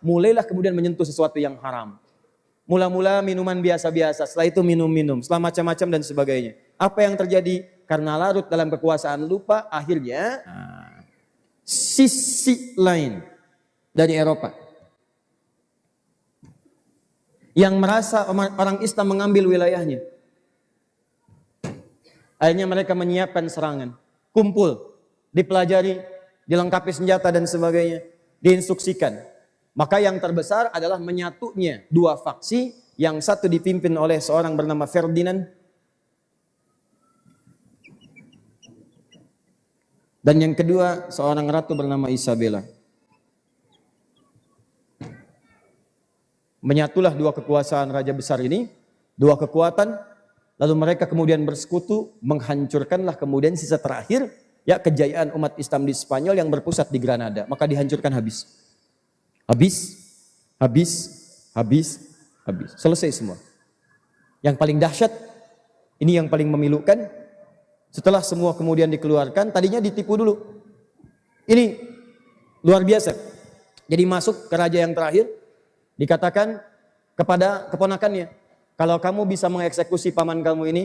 mulailah kemudian menyentuh sesuatu yang haram. Mula-mula minuman biasa-biasa, setelah itu minum-minum, setelah macam-macam dan sebagainya. Apa yang terjadi? Karena larut dalam kekuasaan lupa, akhirnya sisi lain dari Eropa yang merasa orang Islam mengambil wilayahnya. Akhirnya mereka menyiapkan serangan, kumpul, dipelajari, dilengkapi senjata dan sebagainya, diinstruksikan. Maka yang terbesar adalah menyatunya dua faksi, yang satu dipimpin oleh seorang bernama Ferdinand, dan yang kedua seorang ratu bernama Isabella. Menyatulah dua kekuasaan raja besar ini, dua kekuatan, lalu mereka kemudian bersekutu, menghancurkanlah kemudian sisa terakhir, ya, kejayaan umat Islam di Spanyol yang berpusat di Granada. Maka dihancurkan habis. Habis. Selesai semua. Yang paling dahsyat, ini yang paling memilukan, setelah semua kemudian dikeluarkan, tadinya ditipu dulu. Ini luar biasa. Jadi masuk ke raja yang terakhir, dikatakan kepada keponakannya, kalau kamu bisa mengeksekusi paman kamu ini,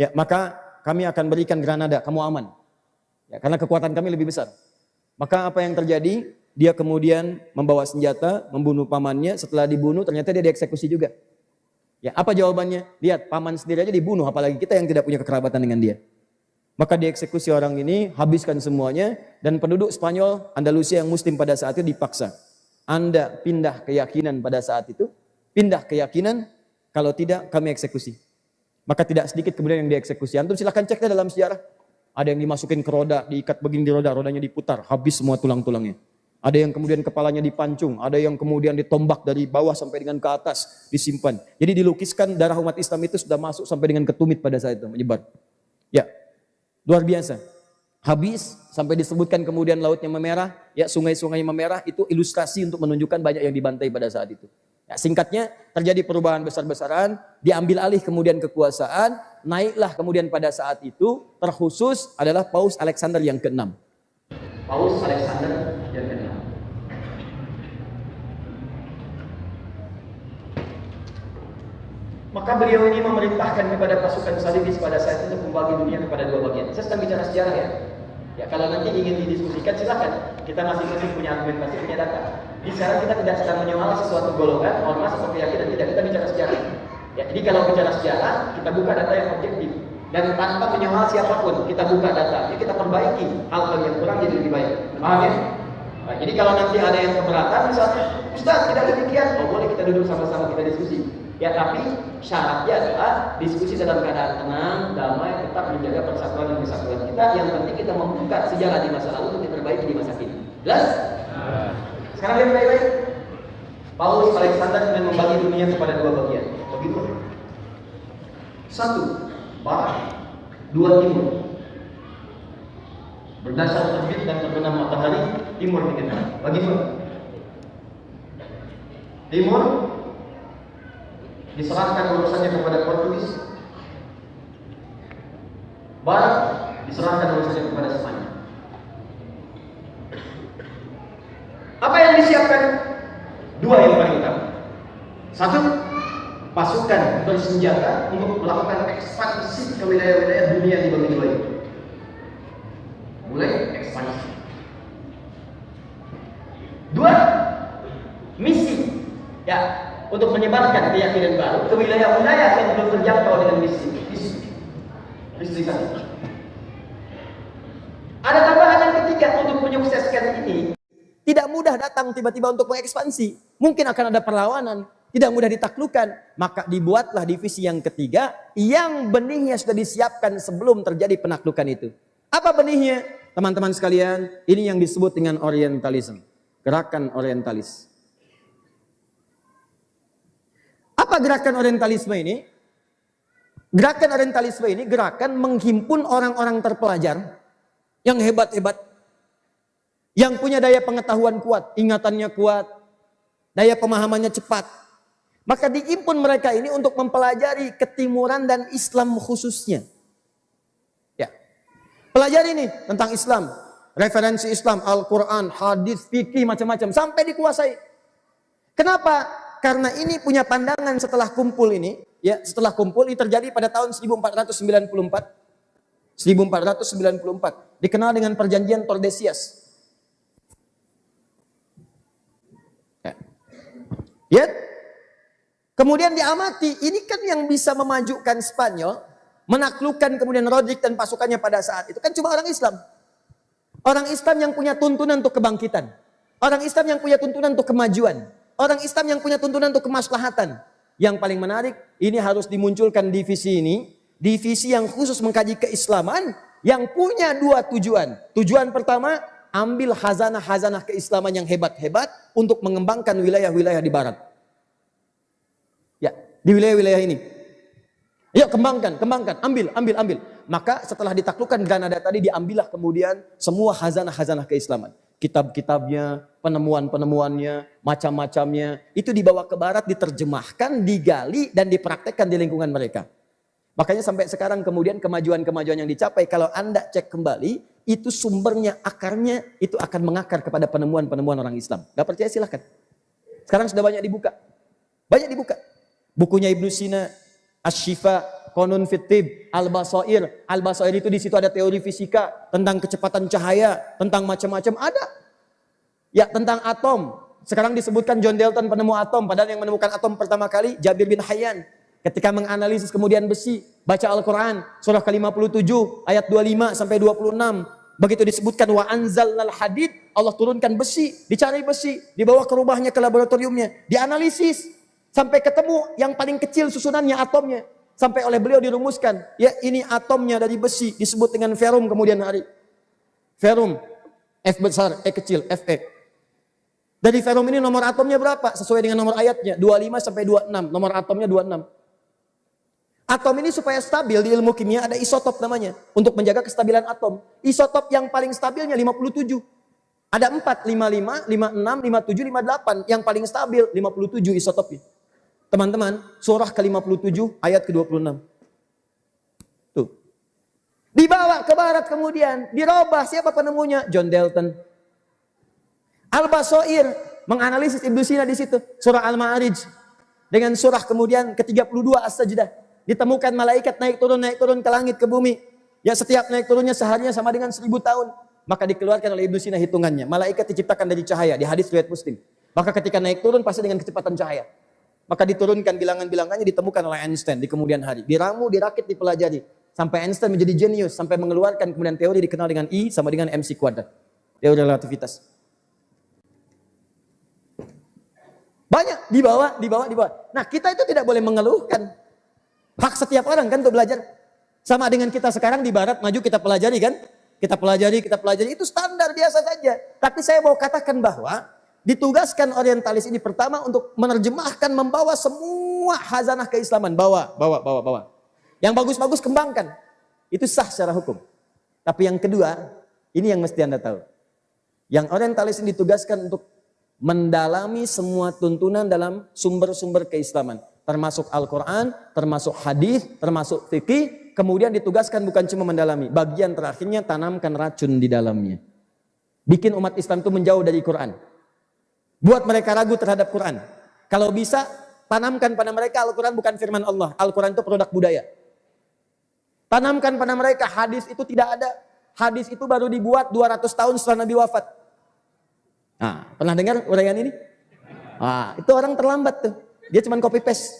ya, maka kami akan berikan Granada, kamu aman. Ya, karena kekuatan kami lebih besar. Maka apa yang terjadi? Dia kemudian membawa senjata, membunuh pamannya. Setelah dibunuh, ternyata dia dieksekusi juga. Ya, apa jawabannya? Lihat, paman sendiri aja dibunuh, apalagi kita yang tidak punya kekerabatan dengan dia. Maka dieksekusi orang ini, habiskan semuanya, dan penduduk Spanyol, Andalusia yang muslim pada saat itu dipaksa. Anda pindah keyakinan pada saat itu, pindah keyakinan, kalau tidak kami eksekusi. Maka tidak sedikit kemudian yang dieksekusi. Antum silahkan cek dalam sejarah. Ada yang dimasukin ke roda, diikat begini di roda, rodanya diputar, habis semua tulang-tulangnya. Ada yang kemudian kepalanya dipancung, ada yang kemudian ditombak dari bawah sampai dengan ke atas, disimpan. Jadi dilukiskan darah umat Islam itu sudah masuk sampai dengan ke tumit pada saat itu, menyebar. Ya, luar biasa. Habis sampai disebutkan kemudian lautnya memerah, ya, sungai-sungai memerah, itu ilustrasi untuk menunjukkan banyak yang dibantai pada saat itu. Ya, singkatnya terjadi perubahan besar-besaran, diambil alih kemudian kekuasaan, naiklah kemudian pada saat itu terkhusus adalah Paus Alexander yang ke-6. Paus Alexander yang ke-6. Maka beliau ini memerintahkan kepada pasukan salibis pada saat itu untuk membagi dunia kepada dua bagian. Saya sedang bicara sejarah ya. Ya, kalau nanti ingin didiskusikan silakan. Kita masing-masing punya argumentasi, punya data. Di sekarang kita tidak sedang menyoal sesuatu golongan, ormas atau keyakinan, tidak, kita bicara sejarah. Ya, jadi kalau bicara sejarah, kita buka data yang objektif dan tanpa menyoal siapapun, kita buka data. Jadi kita perbaiki hal-hal yang kurang jadi lebih baik. Paham ya? Nah, jadi kalau nanti ada yang keberatan misalnya, Ustaz tidak demikian, oh boleh kita duduk sama-sama kita diskusi. Ya, tapi syaratnya adalah diskusi dalam keadaan tenang, damai, tetap menjaga persatuan dan kesatuan kita. Yang penting kita membuka sejarah di masa lalu untuk diperbaiki di masa kini. Jelas? Sekarang lihat baik-baik. Paus Alexander ingin membagi dunia kepada dua bagian. Begitu. Satu, barat. Dua, timur. Berdasar terbit dan terbenam matahari, timur dikenal. Begitu. Timur diserahkan urusannya kepada Portugis. Barat diserahkan urusannya kepada Spanyol. Apa yang disiapkan? Dua yang paling utama. Satu, pasukan bersenjata untuk melakukan ekspansi ke wilayah-wilayah dunia di bagi dua ini. Mulai ekspansi. Dua, misi. Ya, untuk menyebarkan keyakinan baru ke wilayah-wilayah yang belum terjangkau dengan misi. Ada tambahan yang ketiga untuk menyukseskan ini. Tidak mudah datang tiba-tiba untuk mengekspansi. Mungkin akan ada perlawanan, tidak mudah ditaklukkan. Maka dibuatlah divisi yang ketiga yang benihnya sudah disiapkan sebelum terjadi penaklukan itu. Apa benihnya? Teman-teman sekalian, ini yang disebut dengan orientalisme. Gerakan orientalis. Apa gerakan orientalisme ini? Gerakan orientalisme ini gerakan menghimpun orang-orang terpelajar yang hebat-hebat, yang punya daya pengetahuan kuat, ingatannya kuat, daya pemahamannya cepat. Maka diimpun mereka ini untuk mempelajari ketimuran dan Islam khususnya. Ya, pelajari ini tentang Islam, referensi Islam, Al-Quran, hadis, fikih, macam-macam, sampai dikuasai. Kenapa? Karena ini punya pandangan setelah kumpul ini, ya, setelah kumpul ini terjadi pada tahun 1494. 1494 dikenal dengan perjanjian Tordesillas. Ya. Kemudian diamati, ini kan yang bisa memajukan Spanyol, menaklukkan kemudian Rodrik dan pasukannya pada saat itu kan cuma orang Islam. Orang Islam yang punya tuntunan untuk kebangkitan. Orang Islam yang punya tuntunan untuk kemajuan. Orang Islam yang punya tuntunan untuk kemaslahatan. Yang paling menarik, ini harus dimunculkan divisi ini. Divisi yang khusus mengkaji keislaman. Yang punya dua tujuan. Tujuan pertama, ambil hazanah-hazanah keislaman yang hebat-hebat. Untuk mengembangkan wilayah-wilayah di barat. Ya, di wilayah-wilayah ini. Yuk kembangkan, ambil. Maka setelah ditaklukkan Granada tadi, diambillah kemudian semua hazanah-hazanah keislaman. Kitab-kitabnya, penemuan-penemuannya, macam-macamnya. Itu dibawa ke barat, diterjemahkan, digali, dan dipraktekkan di lingkungan mereka. Makanya sampai sekarang kemudian kemajuan-kemajuan yang dicapai, kalau Anda cek kembali, itu sumbernya, akarnya, itu akan mengakar kepada penemuan-penemuan orang Islam. Gak percaya silahkan. Sekarang sudah banyak dibuka. Banyak dibuka. Bukunya Ibnu Sina, Asy-Syifa, Qanun Fit-Tib, Al-Basair. Al-Basair itu di situ ada teori fisika tentang kecepatan cahaya, tentang macam-macam ada. Ya, tentang atom. Sekarang disebutkan John Dalton penemu atom, padahal yang menemukan atom pertama kali Jabir bin Hayyan. Ketika menganalisis kemudian besi, baca Al-Qur'an surah ke-57 ayat 25 sampai 26. Begitu disebutkan wa anzalnal hadid, Allah turunkan besi, dicari besi, dibawa ke rumahnya, ke laboratoriumnya, dianalisis sampai ketemu yang paling kecil susunannya atomnya. Sampai oleh beliau dirumuskan, ya ini atomnya dari besi, disebut dengan ferum kemudian hari. Ferum, F besar, E kecil, Fe. Dari ferum ini nomor atomnya berapa? Sesuai dengan nomor ayatnya, 25 sampai 26, nomor atomnya 26. Atom ini supaya stabil di ilmu kimia ada isotop namanya, untuk menjaga kestabilan atom. Isotop yang paling stabilnya 57. Ada 4, 55, 56, 57, 58. Yang paling stabil 57 isotopnya. Teman-teman, surah ke-57 ayat ke-26. Tuh. Dibawa ke barat kemudian, dirubah. Siapa penemunya? John Dalton. Al-Basair menganalisis Ibnu Sina di situ. Surah Al-Ma'arij dengan surah kemudian ke-32 As-Sajdah. Ditemukan malaikat naik turun ke langit, ke bumi. Ya, setiap naik turunnya seharinya sama dengan 1000 tahun. Maka dikeluarkan oleh Ibnu Sina hitungannya. Malaikat diciptakan dari cahaya, di hadis riwayat Muslim. Maka ketika naik turun pasti dengan kecepatan cahaya. Maka diturunkan bilangan-bilangannya, ditemukan oleh Einstein di kemudian hari. Diramu, dirakit, dipelajari. Sampai Einstein menjadi jenius. Sampai mengeluarkan kemudian teori dikenal dengan I sama dengan MC kuadrat. Teori relativitas. Banyak dibawa. Nah, kita itu tidak boleh mengeluhkan. Hak setiap orang kan untuk belajar. Sama dengan kita sekarang di barat maju kita pelajari kan. Kita pelajari. Itu standar biasa saja. Tapi saya mau katakan bahwa ditugaskan orientalis ini pertama untuk menerjemahkan, membawa semua hazanah keislaman. Bawa. Yang bagus-bagus kembangkan. Itu sah secara hukum. Tapi yang kedua, ini yang mesti Anda tahu. Yang orientalis ini ditugaskan untuk mendalami semua tuntunan dalam sumber-sumber keislaman. Termasuk Al-Quran, termasuk hadis, termasuk fikih. Kemudian ditugaskan bukan cuma mendalami. Bagian terakhirnya tanamkan racun di dalamnya. Bikin umat Islam itu menjauh dari Quran. Buat mereka ragu terhadap Quran. Kalau bisa, tanamkan pada mereka Al-Quran bukan firman Allah. Al-Quran itu produk budaya. Tanamkan pada mereka hadis itu tidak ada. Hadis itu baru dibuat 200 tahun setelah Nabi wafat. Nah, pernah dengar uraian ini? Ah, itu orang terlambat tuh. Dia cuma copy paste.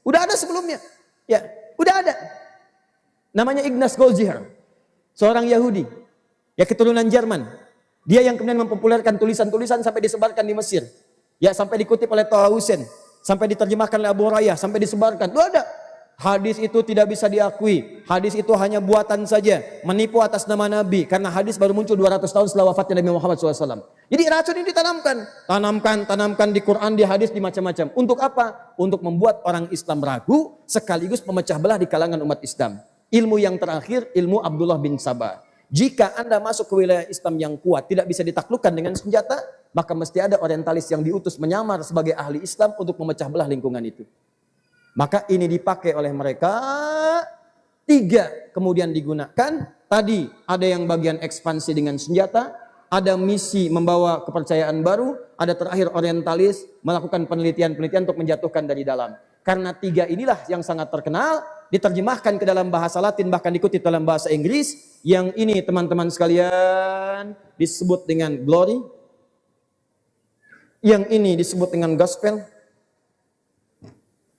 Udah ada sebelumnya. Ya, udah ada. Namanya Ignaz Goldziher. Seorang Yahudi. Ya, keturunan Jerman. Dia yang kemudian mempopulerkan tulisan-tulisan sampai disebarkan di Mesir. Ya, sampai dikutip oleh Taha Hussein. Sampai diterjemahkan oleh Abu Hurairah. Sampai disebarkan. Udah ada. Hadis itu tidak bisa diakui. Hadis itu hanya buatan saja. Menipu atas nama Nabi. Karena hadis baru muncul 200 tahun setelah wafatnya Nabi Muhammad SAW. Jadi racun ini ditanamkan. Tanamkan di Quran, di hadis, di macam-macam. Untuk apa? Untuk membuat orang Islam ragu. Sekaligus memecah belah di kalangan umat Islam. Ilmu yang terakhir, ilmu Abdullah bin Sabah. Jika Anda masuk ke wilayah Islam yang kuat, tidak bisa ditaklukkan dengan senjata, maka mesti ada orientalis yang diutus menyamar sebagai ahli Islam untuk memecah belah lingkungan itu. Maka ini dipakai oleh mereka. 3 kemudian digunakan. Tadi ada yang bagian ekspansi dengan senjata. ada misi membawa kepercayaan baru, ada terakhir orientalis melakukan penelitian-penelitian untuk menjatuhkan dari dalam. Karena tiga inilah yang sangat terkenal, diterjemahkan ke dalam bahasa Latin, bahkan dikutip dalam bahasa Inggris. Yang ini teman-teman sekalian disebut dengan glory. Yang ini disebut dengan gospel.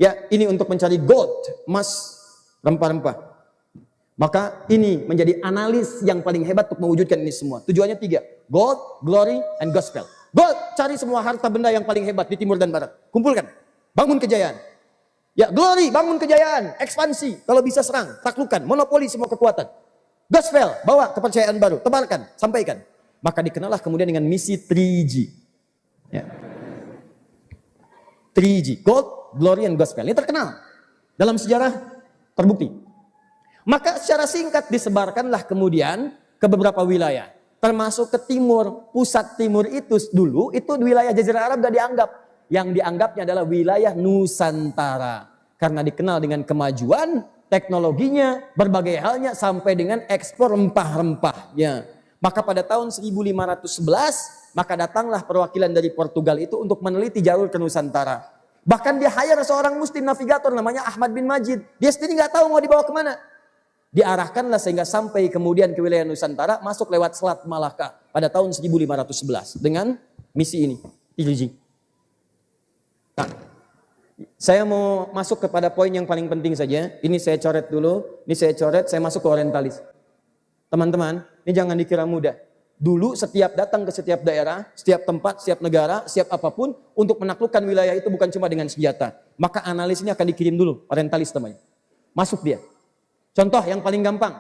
Ya, ini untuk mencari gold, emas, rempah-rempah. Maka ini menjadi analis yang paling hebat untuk mewujudkan ini semua. Tujuannya tiga. Gold, glory, and gospel. Gold, cari semua harta benda yang paling hebat di timur dan barat. Kumpulkan. Bangun kejayaan. Ya, glory, bangun kejayaan. Ekspansi. Kalau bisa serang, taklukkan. Monopoli semua kekuatan. Gospel, bawa kepercayaan baru. Tebarkan, sampaikan. Maka dikenallah kemudian dengan misi 3G. Ya. 3G. Gold, glory, and gospel. Ini terkenal. Dalam sejarah terbukti. Maka secara singkat disebarkanlah kemudian ke beberapa wilayah. Termasuk ke timur. Pusat timur itu dulu, itu wilayah Jazirah Arab gak dianggap. Yang dianggapnya adalah wilayah Nusantara. Karena dikenal dengan kemajuan, teknologinya, berbagai halnya, sampai dengan ekspor rempah-rempahnya. Maka pada tahun 1511, maka datanglah perwakilan dari Portugal itu untuk meneliti jalur ke Nusantara. Bahkan dia hire seorang muslim navigator namanya Ahmad bin Majid. Dia sendiri gak tahu mau dibawa kemana. Diarahkanlah sehingga sampai kemudian ke wilayah Nusantara, masuk lewat Selat Malaka pada tahun 1511 dengan misi ini, 3G. Nah, saya mau masuk kepada poin yang paling penting saja. Ini saya coret dulu, ini saya coret, saya masuk ke orientalis. Teman-teman, ini jangan dikira mudah. Dulu setiap datang ke setiap daerah, setiap tempat, setiap negara, setiap apapun, untuk menaklukkan wilayah itu bukan cuma dengan senjata. Maka analis ini akan dikirim dulu, orientalis namanya. Masuk dia. Contoh yang paling gampang,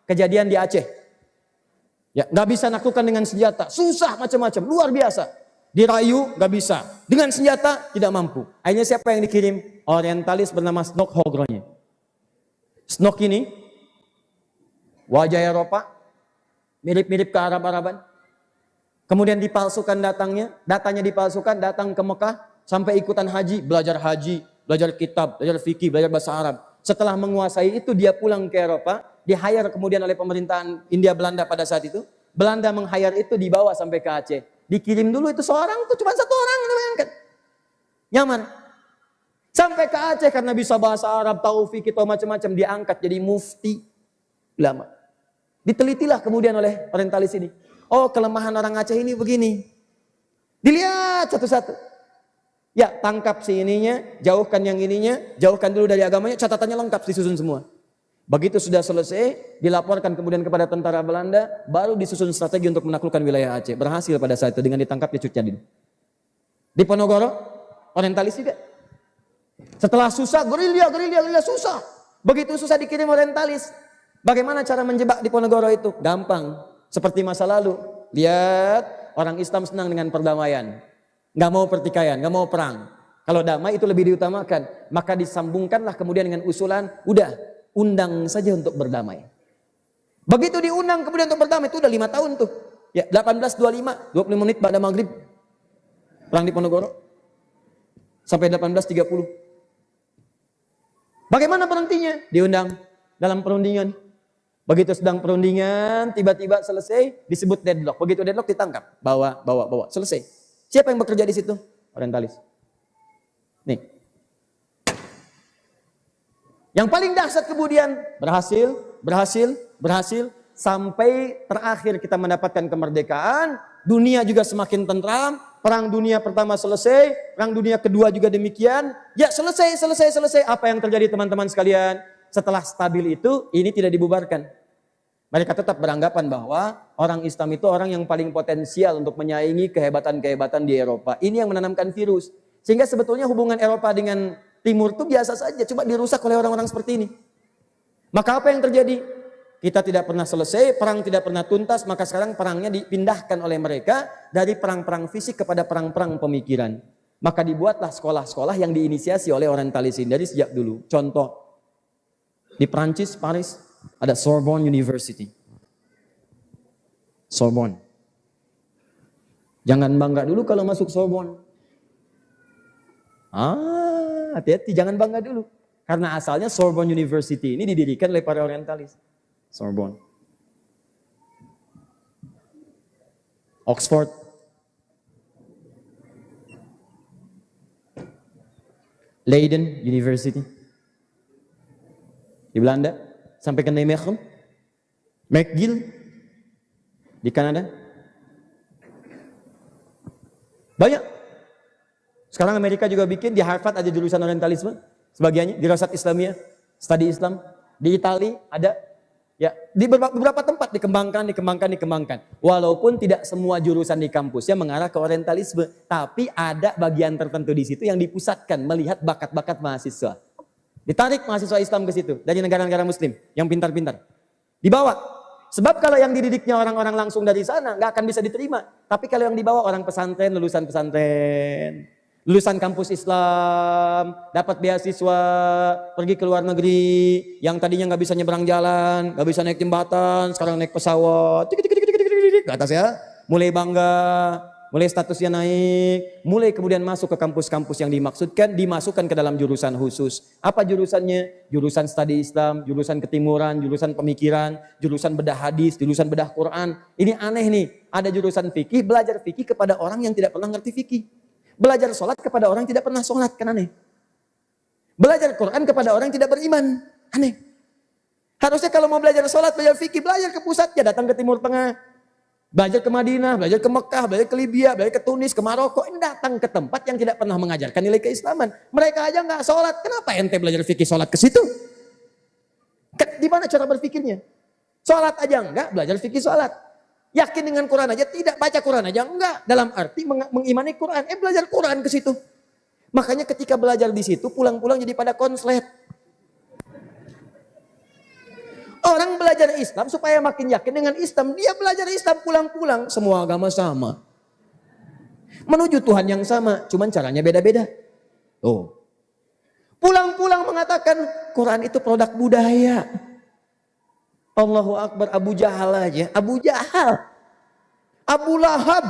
kejadian di Aceh. Ya, nggak bisa naklukkan dengan senjata, susah macam-macam, luar biasa. Dirayu nggak bisa, dengan senjata tidak mampu. Akhirnya siapa yang dikirim? Orientalis bernama Snok Hogronya. Snok ini wajah Eropa, mirip-mirip ke Arab-Araban. Kemudian dipalsukan datanya dipalsukan, datang ke Mekah sampai ikutan haji, belajar kitab, belajar fikih, belajar bahasa Arab. Setelah menguasai itu dia pulang ke Eropa, di-hire kemudian oleh pemerintahan India Belanda pada saat itu. Belanda meng-hire itu dibawa sampai ke Aceh. Dikirim dulu itu seorang, itu cuma satu orang, bayangkan. Nyaman. Sampai ke Aceh karena bisa bahasa Arab, tahu fikih, tahu macam-macam, diangkat jadi mufti ulama. Ditelitilah kemudian oleh orientalis ini. Oh, kelemahan orang Aceh ini begini. Dilihat satu-satu. Ya, tangkap si ininya, jauhkan yang ininya, jauhkan dulu dari agamanya, catatannya lengkap disusun semua. Begitu sudah selesai, dilaporkan kemudian kepada tentara Belanda, baru disusun strategi untuk menaklukkan wilayah Aceh. Berhasil pada saat itu dengan ditangkapnya Cut Nyadim. Di Ponorogo, orientalis juga. Setelah susah, gerilya susah. Begitu susah dikirim orientalis. Bagaimana cara menjebak di Ponorogo itu? Gampang. Seperti masa lalu. Lihat, orang Islam senang dengan perdamaian. Nggak mau pertikaian, nggak mau perang. Kalau damai itu lebih diutamakan. Maka disambungkanlah kemudian dengan usulan, udah, undang saja untuk berdamai. Begitu diundang kemudian untuk berdamai, itu udah 5 tahun tuh. Ya, 1825, 20 menit pada maghrib. Perang di Ponorogo. Sampai 1830. Bagaimana berhentinya? Diundang dalam perundingan. Begitu sedang perundingan, tiba-tiba selesai, disebut deadlock. Begitu deadlock ditangkap, bawa, selesai. Siapa yang bekerja di situ? Orientalis. Nih. Yang paling dahsyat kemudian berhasil sampai terakhir kita mendapatkan kemerdekaan, dunia juga semakin tentram, perang dunia pertama selesai, perang dunia kedua juga demikian. Ya, selesai. Apa yang terjadi teman-teman sekalian? Setelah stabil itu, ini tidak dibubarkan. Mereka tetap beranggapan bahwa orang Islam itu orang yang paling potensial untuk menyaingi kehebatan-kehebatan di Eropa. Ini yang menanamkan virus. Sehingga sebetulnya hubungan Eropa dengan Timur itu biasa saja, cuma dirusak oleh orang-orang seperti ini. Maka apa yang terjadi? Kita tidak pernah selesai, perang tidak pernah tuntas, maka sekarang perangnya dipindahkan oleh mereka dari perang-perang fisik kepada perang-perang pemikiran. Maka dibuatlah sekolah-sekolah yang diinisiasi oleh orientalis dari sejak dulu. Contoh, di Prancis, Paris, ada Sorbonne University. Sorbonne. Jangan bangga dulu kalau masuk Sorbonne. Hati-hati, jangan bangga dulu. Karena asalnya Sorbonne University ini didirikan oleh para orientalis. Sorbonne. Oxford, Leiden University di Belanda, sampai ke Nijmegen, McGill di Kanada. Banyak. Sekarang Amerika juga bikin, di Harvard ada jurusan Orientalisme, sebagiannya di Dirasat Islamiyah, studi Islam. Di Italia ada, ya di beberapa tempat dikembangkan. Walaupun tidak semua jurusan di kampusnya mengarah ke Orientalisme, tapi ada bagian tertentu di situ yang dipusatkan melihat bakat-bakat mahasiswa. Ditarik mahasiswa Islam ke situ dari negara-negara Muslim yang pintar-pintar, dibawa. Sebab kalau yang dididiknya orang-orang langsung dari sana nggak akan bisa diterima. Tapi kalau yang dibawa orang pesantren, lulusan pesantren, lulusan kampus Islam, dapat beasiswa, pergi ke luar negeri, yang tadinya nggak bisa nyebrang jalan, nggak bisa naik jembatan, sekarang naik pesawat, ke atas ya, mulai bangga, mulai statusnya naik, mulai kemudian masuk ke kampus-kampus yang dimaksudkan, dimasukkan ke dalam jurusan khusus. Apa jurusannya? Jurusan studi Islam, jurusan ketimuran, jurusan pemikiran, jurusan bedah hadis, jurusan bedah Quran. Ini aneh nih, ada jurusan fikih, belajar fikih kepada orang yang tidak pernah ngerti fikih. Belajar sholat kepada orang yang tidak pernah sholat, kan aneh. Belajar Quran kepada orang yang tidak beriman, aneh. Harusnya kalau mau belajar sholat, belajar fikih, belajar ke pusatnya, datang ke Timur Tengah. Belajar ke Madinah, belajar ke Mekah, belajar ke Libya, belajar ke Tunis, ke Maroko. Ini datang ke tempat yang tidak pernah mengajarkan nilai keislaman. Mereka aja nggak sholat, kenapa ente belajar fikih sholat ke situ? Di mana cara berpikirnya? Sholat aja enggak, belajar fikih sholat. Yakin dengan Quran aja, tidak baca Quran aja enggak. Dalam arti mengimani Quran, belajar Quran ke situ. Makanya ketika belajar di situ, pulang-pulang jadi pada konslet. Orang belajar Islam supaya makin yakin dengan Islam. Dia belajar Islam pulang-pulang. Semua agama sama. Menuju Tuhan yang sama. Cuman caranya beda-beda. Oh. Pulang-pulang mengatakan Quran itu produk budaya. Allahu Akbar. Abu Jahal aja. Abu Jahal. Abu Lahab.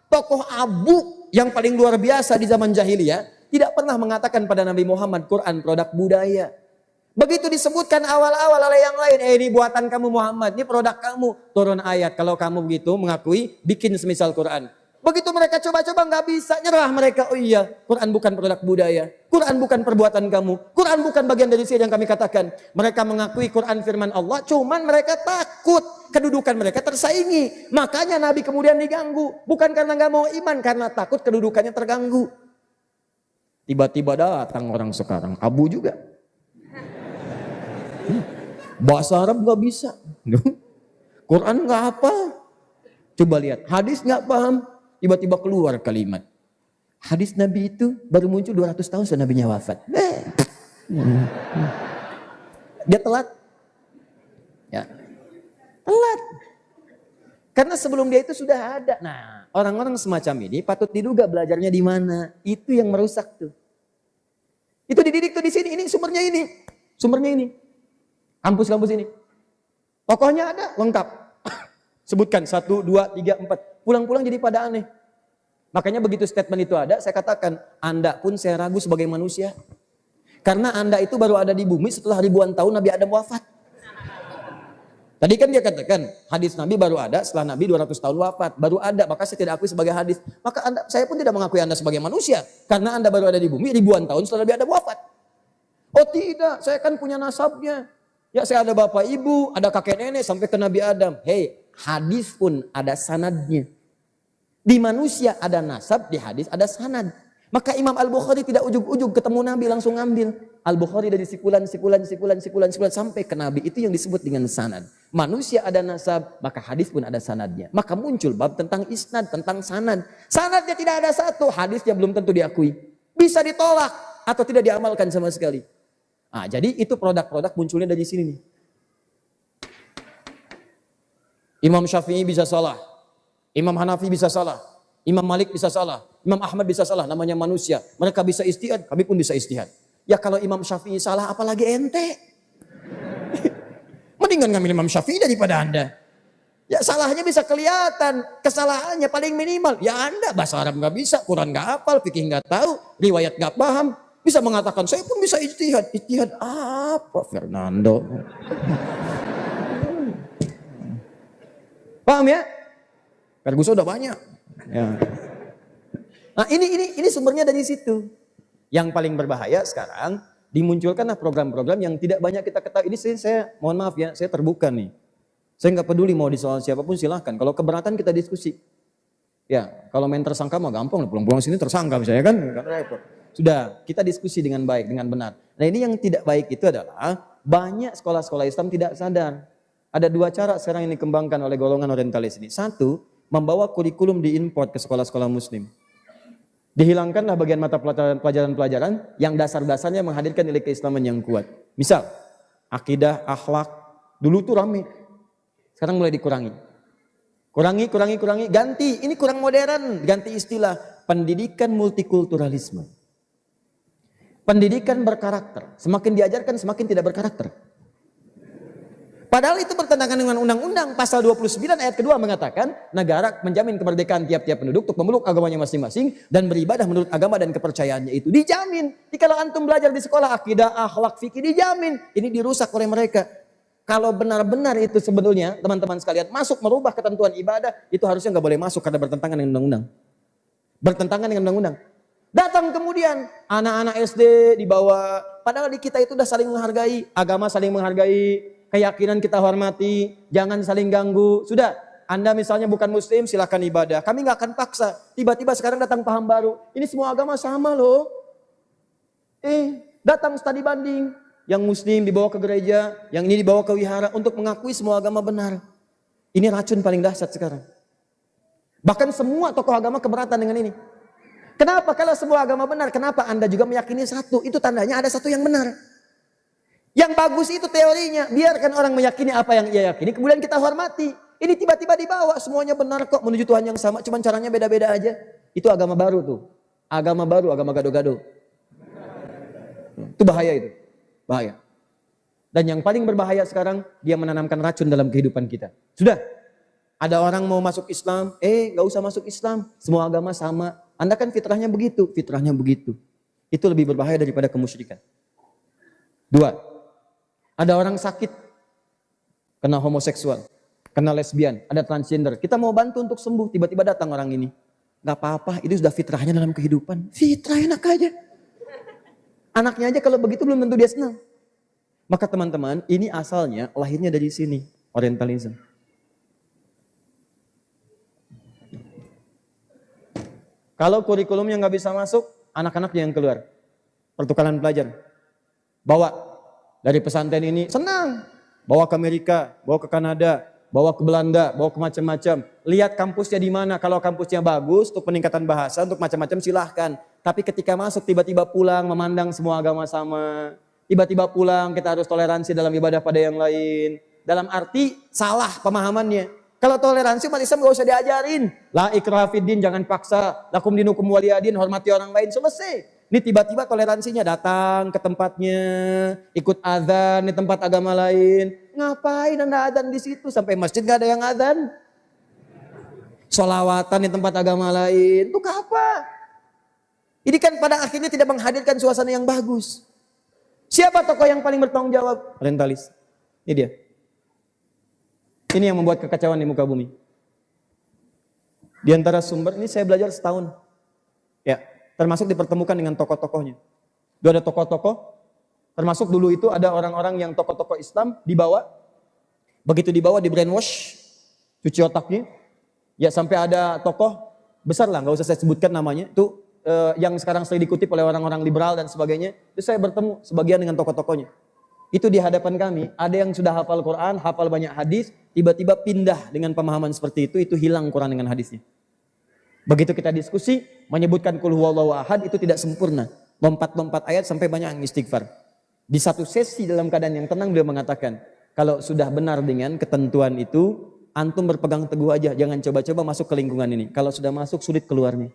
Tokoh Abu yang paling luar biasa di zaman jahiliyah. Tidak pernah mengatakan pada Nabi Muhammad Quran produk budaya. Begitu disebutkan awal-awal oleh yang lain, ini buatan kamu Muhammad, ini produk kamu. Turun ayat, kalau kamu begitu mengakui, bikin semisal Quran. Begitu mereka coba-coba nggak bisa, nyerah mereka. Oh iya, Quran bukan produk budaya, Quran bukan perbuatan kamu, Quran bukan bagian dari sihir yang kami katakan. Mereka mengakui Quran firman Allah, cuman mereka takut kedudukan mereka tersaingi. Makanya Nabi kemudian diganggu, bukan karena nggak mau iman, karena takut kedudukannya terganggu. Tiba-tiba datang orang sekarang, Abu juga. Bahasa Arab nggak bisa, Quran nggak hafal. Coba lihat, hadis nggak paham, tiba-tiba keluar kalimat. Hadis Nabi itu baru muncul 200 tahun setelah Nabinya wafat. Dia telat, ya, telat. Karena sebelum dia itu sudah ada. Nah, orang-orang semacam ini patut diduga belajarnya di mana. Itu yang merusak tuh. Itu dididik tuh di sini. Ini sumbernya ini, sumbernya ini. Kampus-kampus ini. Tokohnya ada, lengkap. Sebutkan 1, 2, 3, 4. Pulang-pulang jadi pada aneh. Makanya begitu statement itu ada, saya katakan, Anda pun saya ragu sebagai manusia. Karena Anda itu baru ada di bumi setelah ribuan tahun Nabi Adam wafat. Tadi kan dia katakan, hadis Nabi baru ada setelah Nabi 200 tahun wafat. Baru ada, maka saya tidak akui sebagai hadis. Maka saya pun tidak mengakui Anda sebagai manusia. Karena Anda baru ada di bumi ribuan tahun setelah Nabi Adam wafat. Oh tidak, saya kan punya nasabnya. Ya saya ada bapak ibu, ada kakek nenek sampai ke Nabi Adam. Hei, hadis pun ada sanadnya. Di manusia ada nasab, di hadis ada sanad. Maka Imam Al-Bukhari tidak ujug-ujug ketemu Nabi langsung ngambil. Al-Bukhari dari sikulan sampai ke Nabi. Itu yang disebut dengan sanad. Manusia ada nasab, maka hadis pun ada sanadnya. Maka muncul bab tentang isnad, tentang sanad. Sanadnya tidak ada satu, hadisnya belum tentu diakui. Bisa ditolak atau tidak diamalkan sama sekali. Nah, jadi itu produk-produk munculnya dari sini nih. Imam Syafi'i bisa salah, Imam Hanafi bisa salah, Imam Malik bisa salah, Imam Ahmad bisa salah, namanya manusia. Mereka bisa ijtihad, kami pun bisa ijtihad. Ya kalau Imam Syafi'i salah, apalagi ente? Mendingan ngambil Imam Syafi'i daripada Anda. Ya salahnya bisa kelihatan, kesalahannya paling minimal. Ya Anda bahasa Arab nggak bisa, Quran nggak hafal, fikih nggak tahu, riwayat nggak paham. Bisa mengatakan, saya pun bisa ijtihad. Ijtihad apa Fernando? Paham ya? Ferguson udah banyak. Ya. Nah ini sumbernya dari situ. Yang paling berbahaya sekarang dimunculkanlah program-program yang tidak banyak kita ketahui. Ini saya mohon maaf ya, saya terbuka nih. Saya nggak peduli mau disoal siapapun silahkan. Kalau keberatan kita diskusi. Ya, kalau main tersangka mah gampang, pulang-pulang sini tersangka misalnya kan repot. Sudah, kita diskusi dengan baik, dengan benar. Nah ini yang tidak baik itu adalah banyak sekolah-sekolah Islam tidak sadar. Ada dua cara sekarang yang dikembangkan oleh golongan orientalis ini. Satu, membawa kurikulum diimport ke sekolah-sekolah muslim. Dihilangkanlah bagian mata pelajaran-pelajaran yang dasar-dasarnya menghadirkan nilai keislaman yang kuat. Misal, akidah, akhlak, dulu tuh rame. Sekarang mulai dikurangi. Kurangi, ganti. Ini kurang modern, ganti istilah. Pendidikan multikulturalisme. Pendidikan berkarakter. Semakin diajarkan, semakin tidak berkarakter. Padahal itu bertentangan dengan undang-undang. Pasal 29 ayat kedua mengatakan, negara menjamin kemerdekaan tiap-tiap penduduk untuk memeluk agamanya masing-masing dan beribadah menurut agama dan kepercayaannya itu. Dijamin. Kalau antum belajar di sekolah akidah, akhlak, fikih, dijamin. Ini dirusak oleh mereka. Kalau benar-benar itu sebetulnya teman-teman sekalian masuk merubah ketentuan ibadah, itu harusnya nggak boleh masuk karena bertentangan dengan undang-undang. Bertentangan dengan undang-undang. Datang kemudian anak-anak SD dibawa, padahal di kita itu udah saling menghargai, agama saling menghargai, keyakinan kita hormati, jangan saling ganggu. Sudah, Anda misalnya bukan muslim silahkan ibadah, kami nggak akan paksa. Tiba-tiba sekarang datang paham baru, ini semua agama sama loh. Datang studi banding. Yang muslim dibawa ke gereja, yang ini dibawa ke wihara untuk mengakui semua agama benar. Ini racun paling dahsyat sekarang. Bahkan semua tokoh agama keberatan dengan ini. Kenapa? Kalau semua agama benar, kenapa Anda juga meyakini satu? Itu tandanya ada satu yang benar. Yang bagus itu teorinya, biarkan orang meyakini apa yang ia yakini, kemudian kita hormati. Ini tiba-tiba dibawa, semuanya benar kok menuju Tuhan yang sama, cuman caranya beda-beda aja. Itu agama baru tuh. Agama baru, agama gado-gado. Itu bahaya itu. Bahaya. Dan yang paling berbahaya sekarang, dia menanamkan racun dalam kehidupan kita. Sudah, ada orang mau masuk Islam, gak usah masuk Islam, semua agama sama. Anda kan fitrahnya begitu, Itu lebih berbahaya daripada kemusyrikan. Dua, ada orang sakit, kena homoseksual, kena lesbian, ada transgender. Kita mau bantu untuk sembuh, tiba-tiba datang orang ini. Gak apa-apa, itu sudah fitrahnya dalam kehidupan. Fitrah enak aja. Anaknya aja kalau begitu belum tentu dia senang. Maka teman-teman, ini asalnya lahirnya dari sini, orientalism. Kalau kurikulumnya nggak bisa masuk, anak-anaknya yang keluar. Pertukaran pelajar. Bawa dari pesantren ini, senang. Bawa ke Amerika, bawa ke Kanada, bawa ke Belanda, bawa ke macam-macam. Lihat kampusnya di mana. Kalau kampusnya bagus untuk peningkatan bahasa, untuk macam-macam silahkan. Tapi ketika masuk tiba-tiba pulang memandang semua agama sama. Tiba-tiba pulang kita harus toleransi dalam ibadah pada yang lain. Dalam arti salah pemahamannya. Kalau toleransi umat Islam gak usah diajarin. La ikraha fiddin, jangan paksa. Lakum dinukum waliyadin, hormati orang lain, selesai. Ini tiba-tiba toleransinya datang ke tempatnya, ikut azan di tempat agama lain. Ngapain Anda azan di situ? Sampai masjid gak ada yang azan. Sholawatan di tempat agama lain. Untuk apa? Ini kan pada akhirnya tidak menghadirkan suasana yang bagus. Siapa tokoh yang paling bertanggung jawab? Orientalis. Ini dia. Ini yang membuat kekacauan di muka bumi. Di antara sumber, ini saya belajar setahun. Ya, termasuk dipertemukan dengan tokoh-tokohnya. Itu ada tokoh-tokoh, termasuk dulu itu ada orang-orang yang tokoh-tokoh Islam dibawa. Begitu dibawa di brainwash, cuci otaknya. Ya sampai ada tokoh besar lah, nggak usah saya sebutkan namanya. Itu yang sekarang sering dikutip oleh orang-orang liberal dan sebagainya. Itu saya bertemu sebagian dengan tokoh-tokohnya. Itu di hadapan kami, ada yang sudah hafal Quran, hafal banyak hadis, tiba-tiba pindah dengan pemahaman seperti itu hilang Quran dengan hadisnya. Begitu kita diskusi, menyebutkan qul huwallahu ahad itu tidak sempurna. Lompat-lompat ayat sampai banyak yang istighfar. Di satu sesi dalam keadaan yang tenang beliau mengatakan, kalau sudah benar dengan ketentuan itu, antum berpegang teguh aja, jangan coba-coba masuk ke lingkungan ini. Kalau sudah masuk, sulit keluarnya.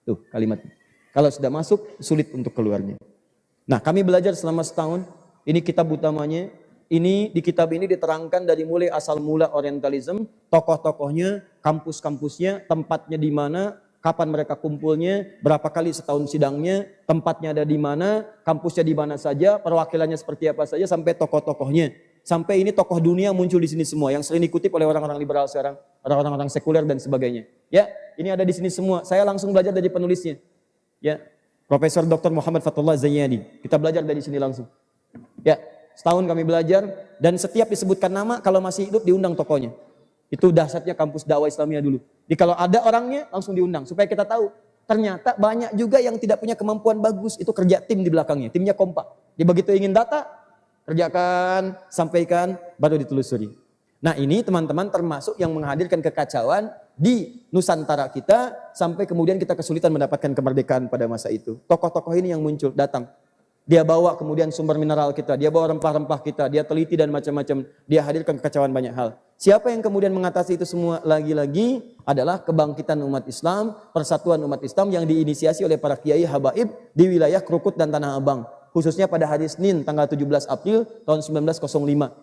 Tuh kalimatnya. Kalau sudah masuk, sulit untuk keluarnya. Nah, kami belajar selama setahun. Ini kitab utamanya. Ini di kitab ini diterangkan dari mulai asal mula orientalism, tokoh-tokohnya, kampus-kampusnya, tempatnya di mana, kapan mereka kumpulnya, berapa kali setahun sidangnya, tempatnya ada di mana, kampusnya di mana saja, perwakilannya seperti apa saja, sampai tokoh-tokohnya. Sampai ini tokoh dunia muncul di sini semua yang sering dikutip oleh orang-orang liberal sekarang, orang-orang sekuler dan sebagainya. Ya, ini ada di sini semua. Saya langsung belajar dari penulisnya. Ya, Profesor Dr. Muhammad Fathullah Zayyadi. Kita belajar dari sini langsung. Ya, setahun kami belajar dan setiap disebutkan nama kalau masih hidup diundang tokohnya. Itu dahsyatnya kampus dakwah Islamiyah dulu. Jadi kalau ada orangnya langsung diundang supaya kita tahu. Ternyata banyak juga yang tidak punya kemampuan bagus, itu kerja tim di belakangnya, timnya kompak. Dia begitu ingin data, kerjakan, sampaikan, baru ditelusuri. Nah ini teman-teman termasuk yang menghadirkan kekacauan di Nusantara kita sampai kemudian kita kesulitan mendapatkan kemerdekaan pada masa itu. Tokoh-tokoh ini yang muncul, datang. Dia bawa kemudian sumber mineral kita, dia bawa rempah-rempah kita, dia teliti dan macam-macam, dia hadirkan kekacauan banyak hal. Siapa yang kemudian mengatasi itu semua lagi-lagi adalah kebangkitan umat Islam, persatuan umat Islam yang diinisiasi oleh para kiai habaib di wilayah Krukut dan Tanah Abang. Khususnya pada hari Senin tanggal 17 April tahun 1905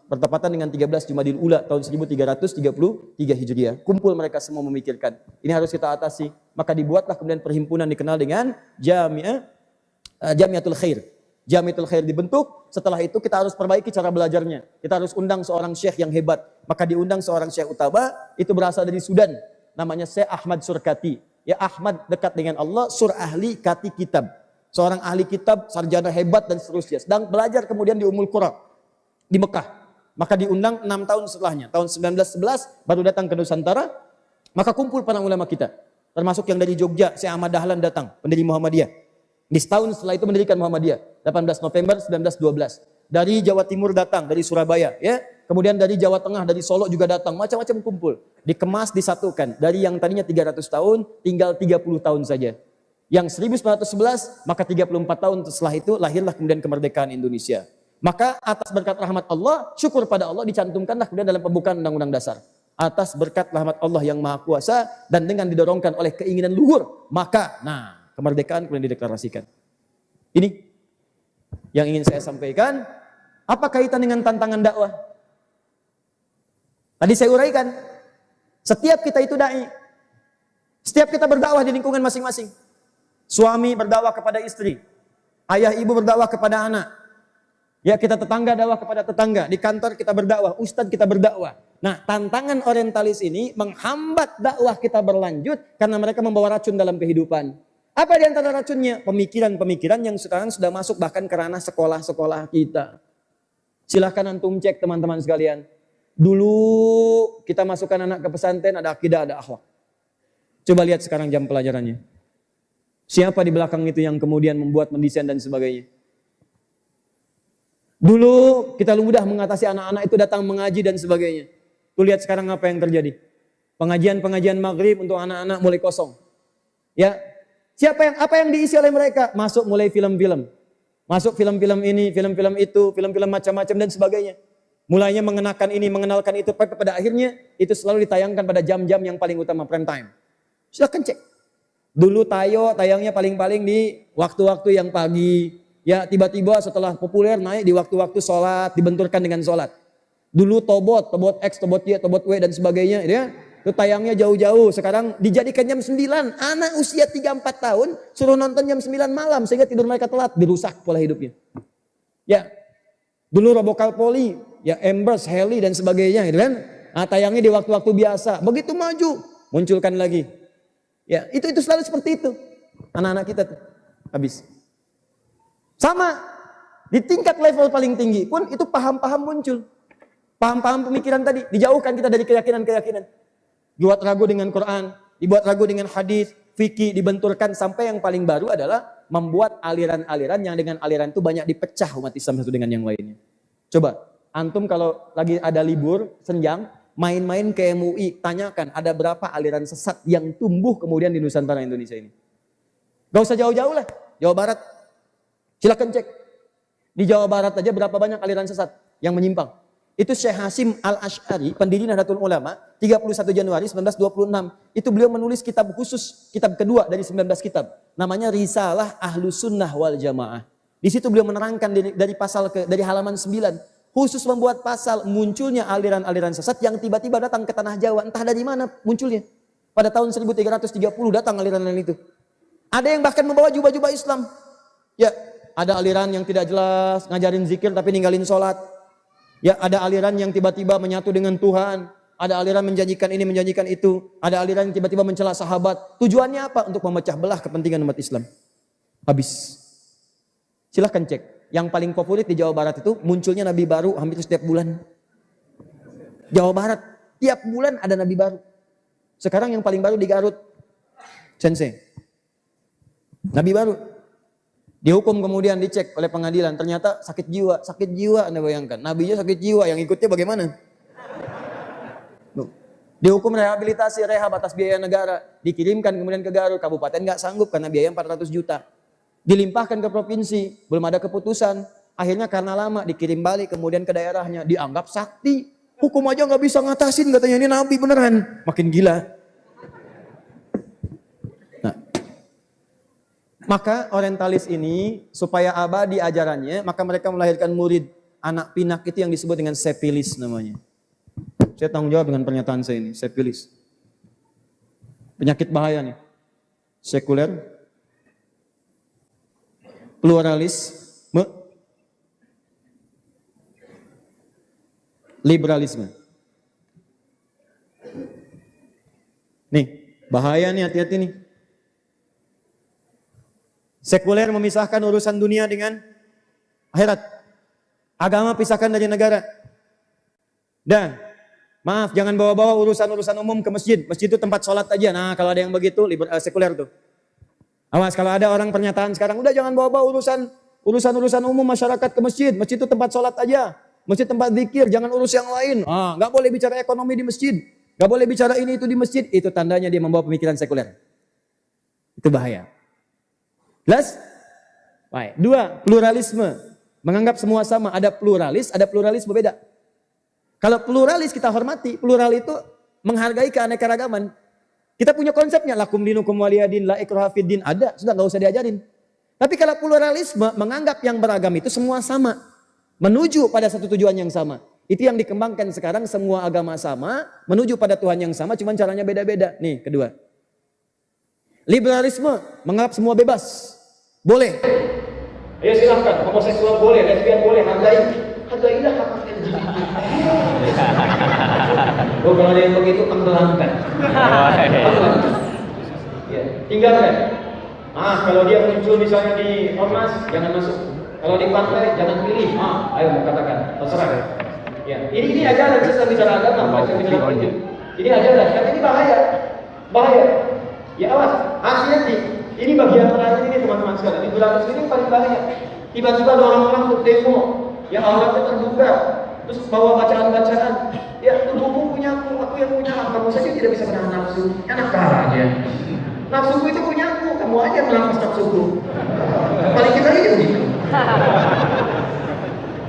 bertepatan dengan 13 Jumadil Ula tahun 1333 Hijriah. Kumpul mereka semua memikirkan ini harus kita atasi, maka dibuatlah kemudian perhimpunan dikenal dengan Jamiatul Khair. Jamiatul Khair dibentuk, setelah itu kita harus perbaiki cara belajarnya. Kita harus undang seorang syekh yang hebat. Maka diundang seorang syekh utama, itu berasal dari Sudan. Namanya Syekh Ahmad Surkati. Ya, Ahmad dekat dengan Allah, Sur ahli kati kitab. Seorang ahli kitab, sarjana hebat dan seterusnya. Sedang belajar kemudian di Ummul Qura, di Mekah. Maka diundang 6 tahun setelahnya. Tahun 1911 baru datang ke Nusantara. Maka kumpul para ulama kita. Termasuk yang dari Jogja, Syekh Ahmad Dahlan datang, pendiri Muhammadiyah. Di setahun setelah itu mendirikan Muhammadiyah, 18 November 1912. Dari Jawa Timur datang, dari Surabaya, ya. Kemudian dari Jawa Tengah, dari Solo juga datang, macam-macam kumpul. Dikemas, disatukan. Dari yang tadinya 300 tahun, tinggal 30 tahun saja. Yang 1911, maka 34 tahun setelah itu lahirlah kemudian kemerdekaan Indonesia. Maka atas berkat rahmat Allah, syukur pada Allah dicantumkanlah kemudian dalam pembukaan Undang-Undang Dasar. Atas berkat rahmat Allah yang Maha Kuasa dan dengan didorongkan oleh keinginan luhur, maka kemerdekaan kemudian dideklarasikan. Ini yang ingin saya sampaikan. Apa kaitan dengan tantangan dakwah? Tadi saya uraikan. Setiap kita itu dai. Setiap kita berdakwah di lingkungan masing-masing. Suami berdakwah kepada istri. Ayah ibu berdakwah kepada anak. Ya, kita tetangga dakwah kepada tetangga. Di kantor kita berdakwah, ustadz kita berdakwah. Nah, tantangan orientalis ini menghambat dakwah kita berlanjut karena mereka membawa racun dalam kehidupan. Apa di antara racunnya? Pemikiran-pemikiran yang sekarang sudah masuk bahkan ke ranah sekolah-sekolah kita. Silahkan antum cek teman-teman sekalian. Dulu kita masukkan anak ke pesantren ada akidah, ada akhlak. Coba lihat sekarang jam pelajarannya. Siapa di belakang itu yang kemudian membuat, mendesain dan sebagainya. Dulu kita mudah mengatasi anak-anak itu datang mengaji dan sebagainya. Tuh lihat sekarang apa yang terjadi. Pengajian-pengajian maghrib untuk anak-anak mulai kosong. Ya. Apa yang diisi oleh mereka? Masuk mulai film-film. Masuk film-film ini, film-film itu, film-film macam-macam dan sebagainya. Mulainya mengenakan ini, mengenalkan itu, pada akhirnya itu selalu ditayangkan pada jam-jam yang paling utama, prime time. Silahkan cek. Dulu tayangnya paling-paling di waktu-waktu yang pagi. Ya, tiba-tiba setelah populer naik di waktu-waktu sholat, dibenturkan dengan sholat. Dulu Tobot X, Tobot Y, Tobot W dan sebagainya, ya. Itu tayangnya jauh-jauh, sekarang dijadikan jam 9. Anak usia 3-4 tahun suruh nonton jam 9 malam sehingga tidur mereka telat, dirusak pola hidupnya. Ya. Dulu Robokal Poli, ya Embers, Heli dan sebagainya, gitu kan. Nah, tayangnya di waktu-waktu biasa. Begitu maju, munculkan lagi. Ya, itu selalu seperti itu. Anak-anak kita tuh habis. Sama di tingkat level paling tinggi pun itu paham-paham muncul. Paham-paham pemikiran tadi dijauhkan kita dari keyakinan-keyakinan. Dibuat ragu dengan Quran, dibuat ragu dengan hadis, fikih, dibenturkan sampai yang paling baru adalah membuat aliran-aliran yang dengan aliran itu banyak dipecah umat Islam satu dengan yang lainnya. Coba, antum kalau lagi ada libur, senjang, main-main ke MUI, tanyakan ada berapa aliran sesat yang tumbuh kemudian di Nusantara Indonesia ini. Gak usah jauh-jauh lah, Jawa Barat. Silakan cek. Di Jawa Barat aja berapa banyak aliran sesat yang menyimpang. Itu Syekh Hasim Al-Asy'ari, pendiri Nahdlatul Ulama, 31 Januari 1926. Itu beliau menulis kitab khusus, kitab kedua dari 19 kitab. Namanya Risalah Ahlus Sunnah wal Jamaah. Di situ beliau menerangkan dari halaman 9. Khusus membuat pasal munculnya aliran-aliran sesat yang tiba-tiba datang ke tanah Jawa. Entah dari mana munculnya. Pada tahun 1330 datang aliran-aliran itu. Ada yang bahkan membawa jubah-jubah Islam. Ya, ada aliran yang tidak jelas, ngajarin zikir tapi ninggalin sholat. Ya, ada aliran yang tiba-tiba menyatu dengan Tuhan, ada aliran menjanjikan ini, menjanjikan itu, ada aliran yang tiba-tiba mencela sahabat. Tujuannya apa? Untuk memecah belah kepentingan umat Islam. Habis. Silahkan cek. Yang paling favorit di Jawa Barat itu munculnya nabi baru hampir setiap bulan. Jawa Barat, tiap bulan ada nabi baru. Sekarang yang paling baru di Garut, Sensei. Nabi baru. Dihukum kemudian dicek oleh pengadilan, ternyata sakit jiwa Anda bayangkan. Nabinya sakit jiwa, yang ikutnya bagaimana? Dihukum rehabilitasi, rehab atas biaya negara, dikirimkan kemudian ke Garut, kabupaten nggak sanggup karena biaya 400 juta. Dilimpahkan ke provinsi, belum ada keputusan. Akhirnya karena lama dikirim balik kemudian ke daerahnya, dianggap sakti. Hukum aja nggak bisa ngatasin, katanya ini nabi beneran. Makin gila. Maka orientalis ini supaya abadi ajarannya, maka mereka melahirkan murid anak pinak itu yang disebut dengan sepilis namanya. Saya tanggung jawab dengan pernyataan saya ini, sepilis. Penyakit bahaya nih. Sekuler, pluralisme, liberalisme. Nih, bahaya nih, hati-hati nih. Sekuler memisahkan urusan dunia dengan akhirat. Agama pisahkan dari negara. Dan maaf, jangan bawa-bawa urusan-urusan umum ke masjid. Masjid itu tempat sholat aja. Nah, kalau ada yang begitu, sekuler tuh. Awas, kalau ada orang pernyataan sekarang, udah jangan bawa-bawa urusan umum masyarakat ke masjid. Masjid itu tempat sholat aja. Masjid tempat zikir, jangan urus yang lain. Nggak boleh bicara ekonomi di masjid. Nggak boleh bicara ini itu di masjid. Itu tandanya dia membawa pemikiran sekuler. Itu bahaya. Jelas? Baik. 2, pluralisme. Menganggap semua sama. Ada pluralis, ada pluralisme beda. Kalau pluralis kita hormati, plural itu menghargai keanekaragaman. Kita punya konsepnya, lakum dinukum waliyadin, la ikraha fid din, ada, sudah nggak usah diajarin. Tapi kalau pluralisme menganggap yang beragam itu semua sama, menuju pada satu tujuan yang sama. Itu yang dikembangkan sekarang, semua agama sama, menuju pada Tuhan yang sama, cuman caranya beda-beda. Nih, kedua. Liberalisme menganggap semua bebas. Boleh. Ayo silahkan, homoseksual boleh, lesbian boleh, hargailah hak Oh, kalau ada yang begitu tenggelamkan. Ya, tinggalkan. Kalau dia muncul misalnya di ormas, jangan masuk. Kalau di pantai, jangan pilih. Ayo mau katakan, terserah. Ya, ini ajaran, kita bicara agama, baca bicara politik. Ini ajaran, karena ini bahaya. Ya awas, hati-hati. Ini bagian terakhir ini teman-teman sekalian. Di bulan ini paling bahaya. Tiba-tiba ada orang-orang untuk demo, yang auratnya terbuka, terus bawa bacaan-bacaan. Ya, tubuhmu punya aku yang punya. Kamu saja tidak bisa menahan nafsu. Enak aja. Nafsuku itu punya aku, kamu aja yang melampas nafsuku. Paling kita ini begitu.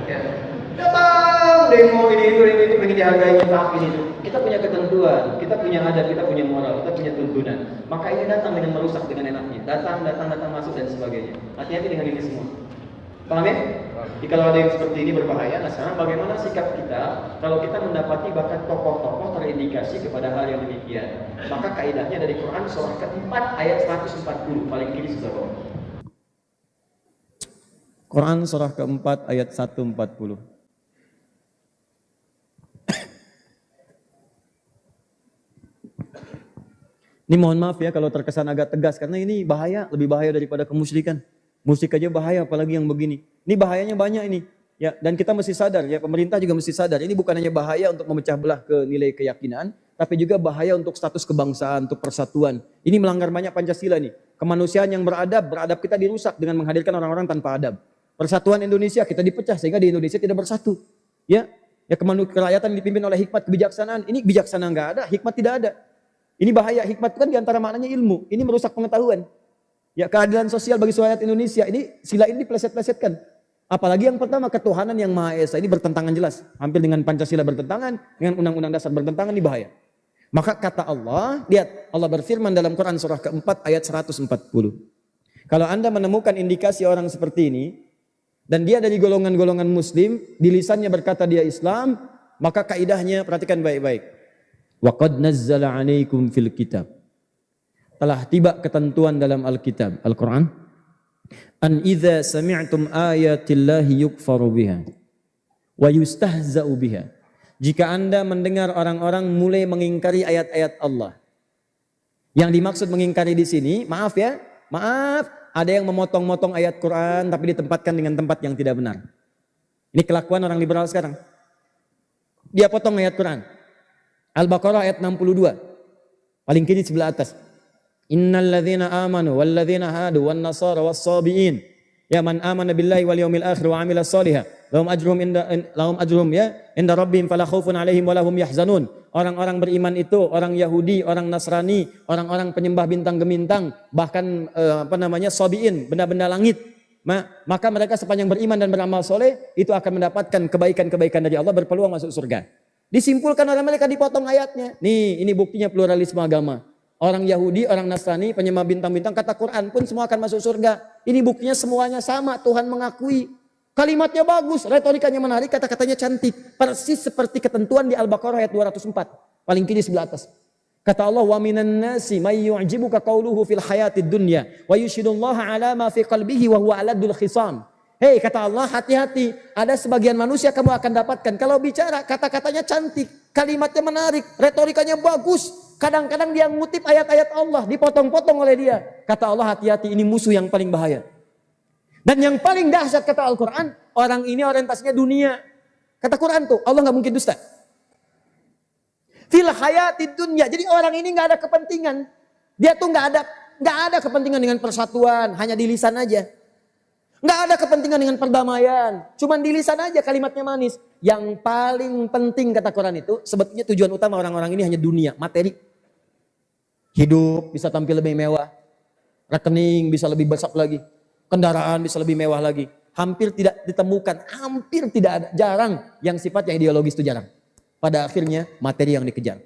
Ya. Datang demo ini itu pengen dihargai tapi itu. Kita punya ketentuan, kita punya adat, kita punya moral, kita punya tuntunan. Maka ini datang dengan merusak dengan enaknya. Datang masuk dan sebagainya. Hati-hati dengan ini semua. Paham ya? Jika kalau ada yang seperti ini berbahaya, nah sekarang bagaimana sikap kita kalau kita mendapati bahkan tokoh-tokoh terindikasi kepada hal yang demikian? Maka kaidahnya dari Quran surah ke-4 ayat 140 paling kiri sebelah bawah. Quran surah ke-4 ayat 140. Ini mohon maaf ya kalau terkesan agak tegas karena ini bahaya, lebih bahaya daripada kemusyrikan. Musyrik aja bahaya apalagi yang begini. Ini bahayanya banyak ini. Ya, dan kita mesti sadar ya, pemerintah juga mesti sadar. Ini bukan hanya bahaya untuk memecah belah ke nilai keyakinan, tapi juga bahaya untuk status kebangsaan, untuk persatuan. Ini melanggar banyak Pancasila nih. Kemanusiaan yang beradab kita dirusak dengan menghadirkan orang-orang tanpa adab. Persatuan Indonesia kita dipecah sehingga di Indonesia tidak bersatu. Ya, kerakyatan dipimpin oleh hikmat kebijaksanaan. Ini bijaksana nggak ada, hikmat tidak ada. Ini bahaya, hikmat itu kan diantara maknanya ilmu. Ini merusak pengetahuan. Ya, keadilan sosial bagi rakyat Indonesia. Ini sila ini dipleset-plesetkan. Apalagi yang pertama, ketuhanan yang Maha Esa. Ini bertentangan jelas. Hampir dengan Pancasila bertentangan, dengan Undang-Undang Dasar bertentangan, ini bahaya. Maka kata Allah, lihat Allah berfirman dalam Quran surah ke-4 ayat 140. Kalau Anda menemukan indikasi orang seperti ini, dan dia dari golongan-golongan muslim, di lisannya berkata dia Islam, maka kaidahnya perhatikan baik-baik. Wa qad nazzala 'alaikum fil kitab. Telah tiba ketentuan dalam Alkitab, Al-Quran. An idza sami'tum ayatillahi yukfaru biha wa yustahza'u biha. Jika Anda mendengar orang-orang mulai mengingkari ayat-ayat Allah. Yang dimaksud mengingkari di sini, maaf ya, maaf, ada yang memotong-motong ayat Quran tapi ditempatkan dengan tempat yang tidak benar. Ini kelakuan orang liberal sekarang. Dia potong ayat Quran. Al-Baqarah ayat 62. Paling kiri sebelah atas. Innal ladzina amanu wal ladzina hadu wan nasara was sabiin ya man amana billahi wal yawmil akhir wa amila shalihan lahum ajrum ya inda rabbihim fala khaufun alaihim wa lahum yahzanun. Orang-orang beriman itu orang Yahudi, orang Nasrani, orang-orang penyembah bintang gemintang, bahkan sabiin, benda-benda langit. Maka mereka sepanjang beriman dan beramal soleh itu akan mendapatkan kebaikan-kebaikan dari Allah, berpeluang masuk surga. Disimpulkan oleh mereka, dipotong ayatnya. Nih, ini buktinya pluralisme agama. Orang Yahudi, orang Nasrani, penyembah bintang-bintang, kata Quran pun semua akan masuk surga. Ini buktinya semuanya sama, Tuhan mengakui. Kalimatnya bagus, retorikanya menarik, kata-katanya cantik. Persis seperti ketentuan di Al-Baqarah ayat 204. Paling kiri sebelah atas. Kata Allah, wa minan nasi may yu'jibuka qawluhu fil hayatid dunya wa yushidullaha ala ma fi qalbihi wa huwa aladul khisam. Hei, kata Allah, hati-hati. Ada sebagian manusia kamu akan dapatkan. Kalau bicara, kata-katanya cantik. Kalimatnya menarik. Retorikanya bagus. Kadang-kadang dia ngutip ayat-ayat Allah. Dipotong-potong oleh dia. Kata Allah, hati-hati. Ini musuh yang paling bahaya. Dan yang paling dahsyat kata Al-Quran, orang ini orientasinya dunia. Kata Quran tuh, Allah gak mungkin dusta. Fil hayatid dunya. Jadi orang ini gak ada kepentingan. Dia tuh gak ada kepentingan dengan persatuan. Hanya di lisan aja. Nggak ada kepentingan dengan perdamaian. Cuman di lisan aja kalimatnya manis. Yang paling penting kata Quran itu, sebetulnya tujuan utama orang-orang ini hanya dunia, materi. Hidup bisa tampil lebih mewah. Rekening bisa lebih besar lagi. Kendaraan bisa lebih mewah lagi. Hampir tidak ditemukan, hampir tidak ada, jarang yang sifatnya ideologis itu jarang. Pada akhirnya materi yang dikejar.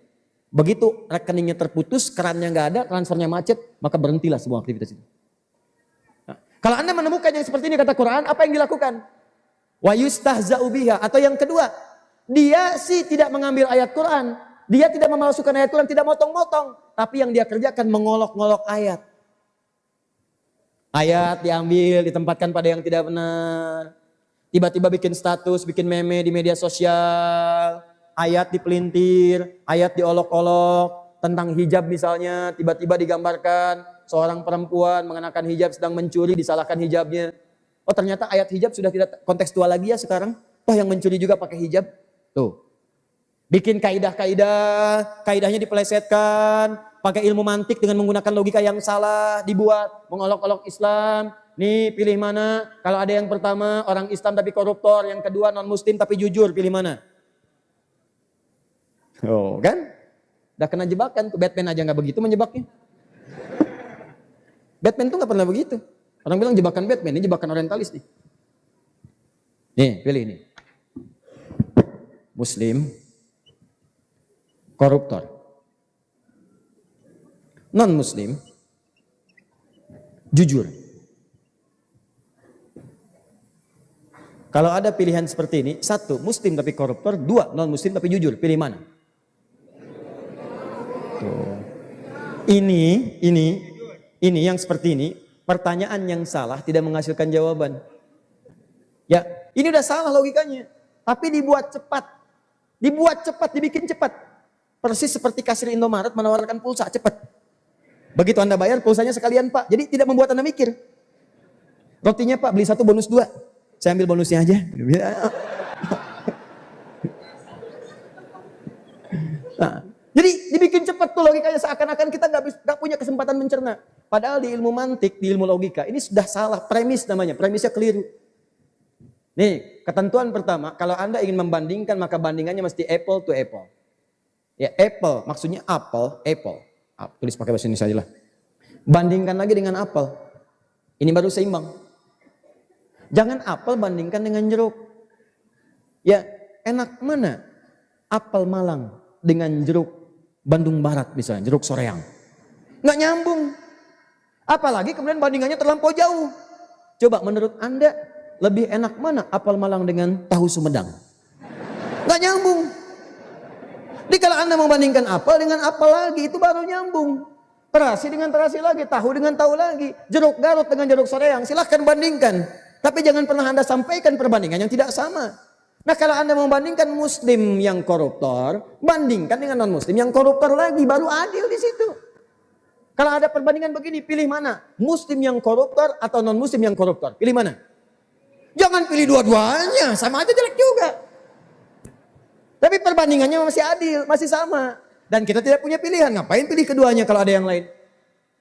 Begitu rekeningnya terputus, kerannya nggak ada, transfernya macet, maka berhentilah semua aktivitas itu. Kalau Anda menemukan yang seperti ini kata Quran, apa yang dilakukan? Wa yustahza'u biha. Atau yang kedua, dia sih tidak mengambil ayat Quran. Dia tidak memalsukan ayat Quran, tidak motong-motong. Tapi yang dia kerjakan mengolok-ngolok ayat. Ayat diambil, ditempatkan pada yang tidak benar. Tiba-tiba bikin status, bikin meme di media sosial. Ayat dipelintir, ayat diolok-olok. Tentang hijab misalnya, tiba-tiba digambarkan. Seorang perempuan mengenakan hijab sedang mencuri, disalahkan hijabnya. Oh ternyata ayat hijab sudah tidak kontekstual lagi ya sekarang. Toh yang mencuri juga pakai hijab. Tuh. Bikin kaidah-kaidah, kaidahnya dipelesetkan. Pakai ilmu mantik dengan menggunakan logika yang salah. Dibuat, mengolok-olok Islam. Nih pilih mana? Kalau ada yang pertama orang Islam tapi koruptor. Yang kedua non muslim tapi jujur, pilih mana? Oh kan? Udah kena jebakan. Batman aja gak begitu menjebaknya. Batman tuh gak pernah begitu. Orang bilang jebakan Batman, ini jebakan orientalis nih. Nih, pilih ini. Muslim, koruptor. Non-Muslim, jujur. Kalau ada pilihan seperti ini, satu, Muslim tapi koruptor, dua, non-Muslim tapi jujur, pilih mana? Tuh. Ini yang seperti ini, pertanyaan yang salah tidak menghasilkan jawaban. Ya, ini udah salah logikanya. Tapi dibuat cepat. Dibikin cepat. Persis seperti kasir Indomaret menawarkan pulsa cepat. Begitu Anda bayar, pulsanya sekalian Pak. Jadi tidak membuat Anda mikir. Rotinya Pak, beli 1 bonus 2. Saya ambil bonusnya aja. Nah, jadi dibikin cepat tuh logikanya, seakan-akan kita nggak punya kesempatan mencerna. Padahal di ilmu mantik, di ilmu logika, ini sudah salah. Premis namanya, premisnya keliru. Nih, ketentuan pertama, kalau Anda ingin membandingkan, maka bandingannya mesti apple to apple. Ya, apple, maksudnya apple. Tulis pakai bahasa Indonesia aja lah. Bandingkan lagi dengan apel. Ini baru seimbang. Jangan apel bandingkan dengan jeruk. Ya, enak mana? Apel Malang dengan jeruk Bandung Barat misalnya, jeruk Soreang. Nggak nyambung. Apalagi kemudian bandingannya terlampau jauh. Coba menurut Anda lebih enak mana apel Malang dengan tahu Sumedang? Nggak nyambung. Jadi kalau Anda membandingkan apel dengan apel lagi, itu baru nyambung. Terasi dengan terasi lagi, tahu dengan tahu lagi. Jeruk Garut dengan jeruk Soreang, silahkan bandingkan. Tapi jangan pernah Anda sampaikan perbandingan yang tidak sama. Nah kalau Anda membandingkan muslim yang koruptor, bandingkan dengan non-muslim yang koruptor lagi, baru adil di situ. Kalau ada perbandingan begini, pilih mana? Muslim yang koruptor atau non-muslim yang koruptor? Pilih mana? Jangan pilih dua-duanya, sama aja jelek juga. Tapi perbandingannya masih adil, masih sama. Dan kita tidak punya pilihan, ngapain pilih keduanya kalau ada yang lain?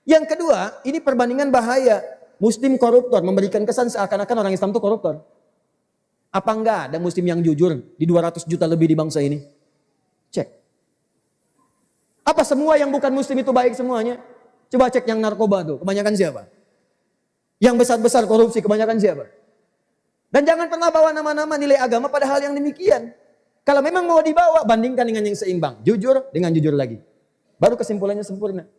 Yang kedua, ini perbandingan bahaya. Muslim koruptor memberikan kesan seakan-akan orang Islam itu koruptor. Apa enggak ada muslim yang jujur di 200 juta lebih di bangsa ini? Cek. Apa semua yang bukan muslim itu baik semuanya? Coba cek yang narkoba tuh, kebanyakan siapa? Yang besar-besar korupsi, kebanyakan siapa? Dan jangan pernah bawa nama-nama nilai agama pada hal yang demikian. Kalau memang mau dibawa, bandingkan dengan yang seimbang. Jujur dengan jujur lagi. Baru kesimpulannya sempurna.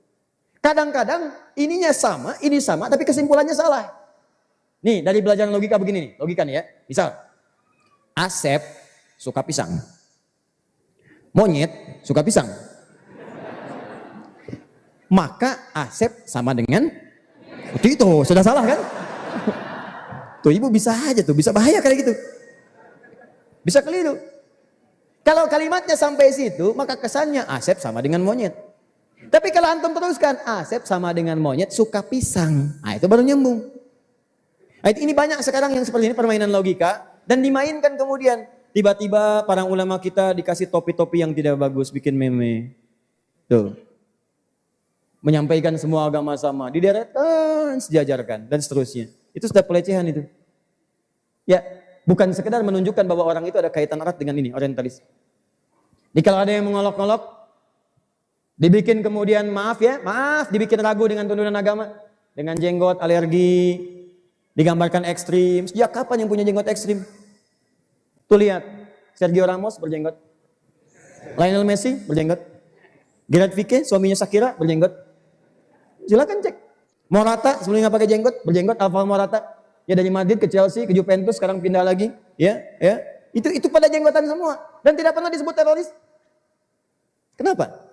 Kadang-kadang ininya sama, ini sama, tapi kesimpulannya salah. Nih, dari belajar logika begini nih, logika nih ya. Misal, Asep suka pisang. Monyet suka pisang. Maka Asep sama dengan itu sudah salah kan? Tuh ibu bisa aja tuh, bisa bahaya kayak gitu. Bisa keliru. Kalau kalimatnya sampai situ, maka kesannya Asep sama dengan monyet. Tapi kalau antum teruskan, Asep sama dengan monyet suka pisang. Nah itu baru nyambung. Nah, ini banyak sekarang yang seperti ini permainan logika. Dan dimainkan kemudian. Tiba-tiba para ulama kita dikasih topi-topi yang tidak bagus, bikin meme. Tuh. Menyampaikan semua agama sama. Dideretkan, sejajarkan, dan seterusnya. Itu sudah pelecehan itu. Ya, bukan sekedar menunjukkan bahwa orang itu ada kaitan erat dengan ini, orientalis. Jadi kalau ada yang mengolok-olok, dibikin kemudian maaf, dibikin ragu dengan tuntunan agama. Dengan jenggot, alergi, digambarkan ekstrim. Sejak kapan yang punya jenggot ekstrim? Tuh lihat, Sergio Ramos berjenggot. Lionel Messi berjenggot. Gerard Pique, suaminya Shakira berjenggot. Silakan cek. Morata sebelumnya pakai jenggot, berjenggot. Alvaro Morata, ya dari Madrid ke Chelsea, ke Juventus, sekarang pindah lagi. Ya. Itu pada jenggotan semua. Dan tidak pernah disebut teroris. Kenapa?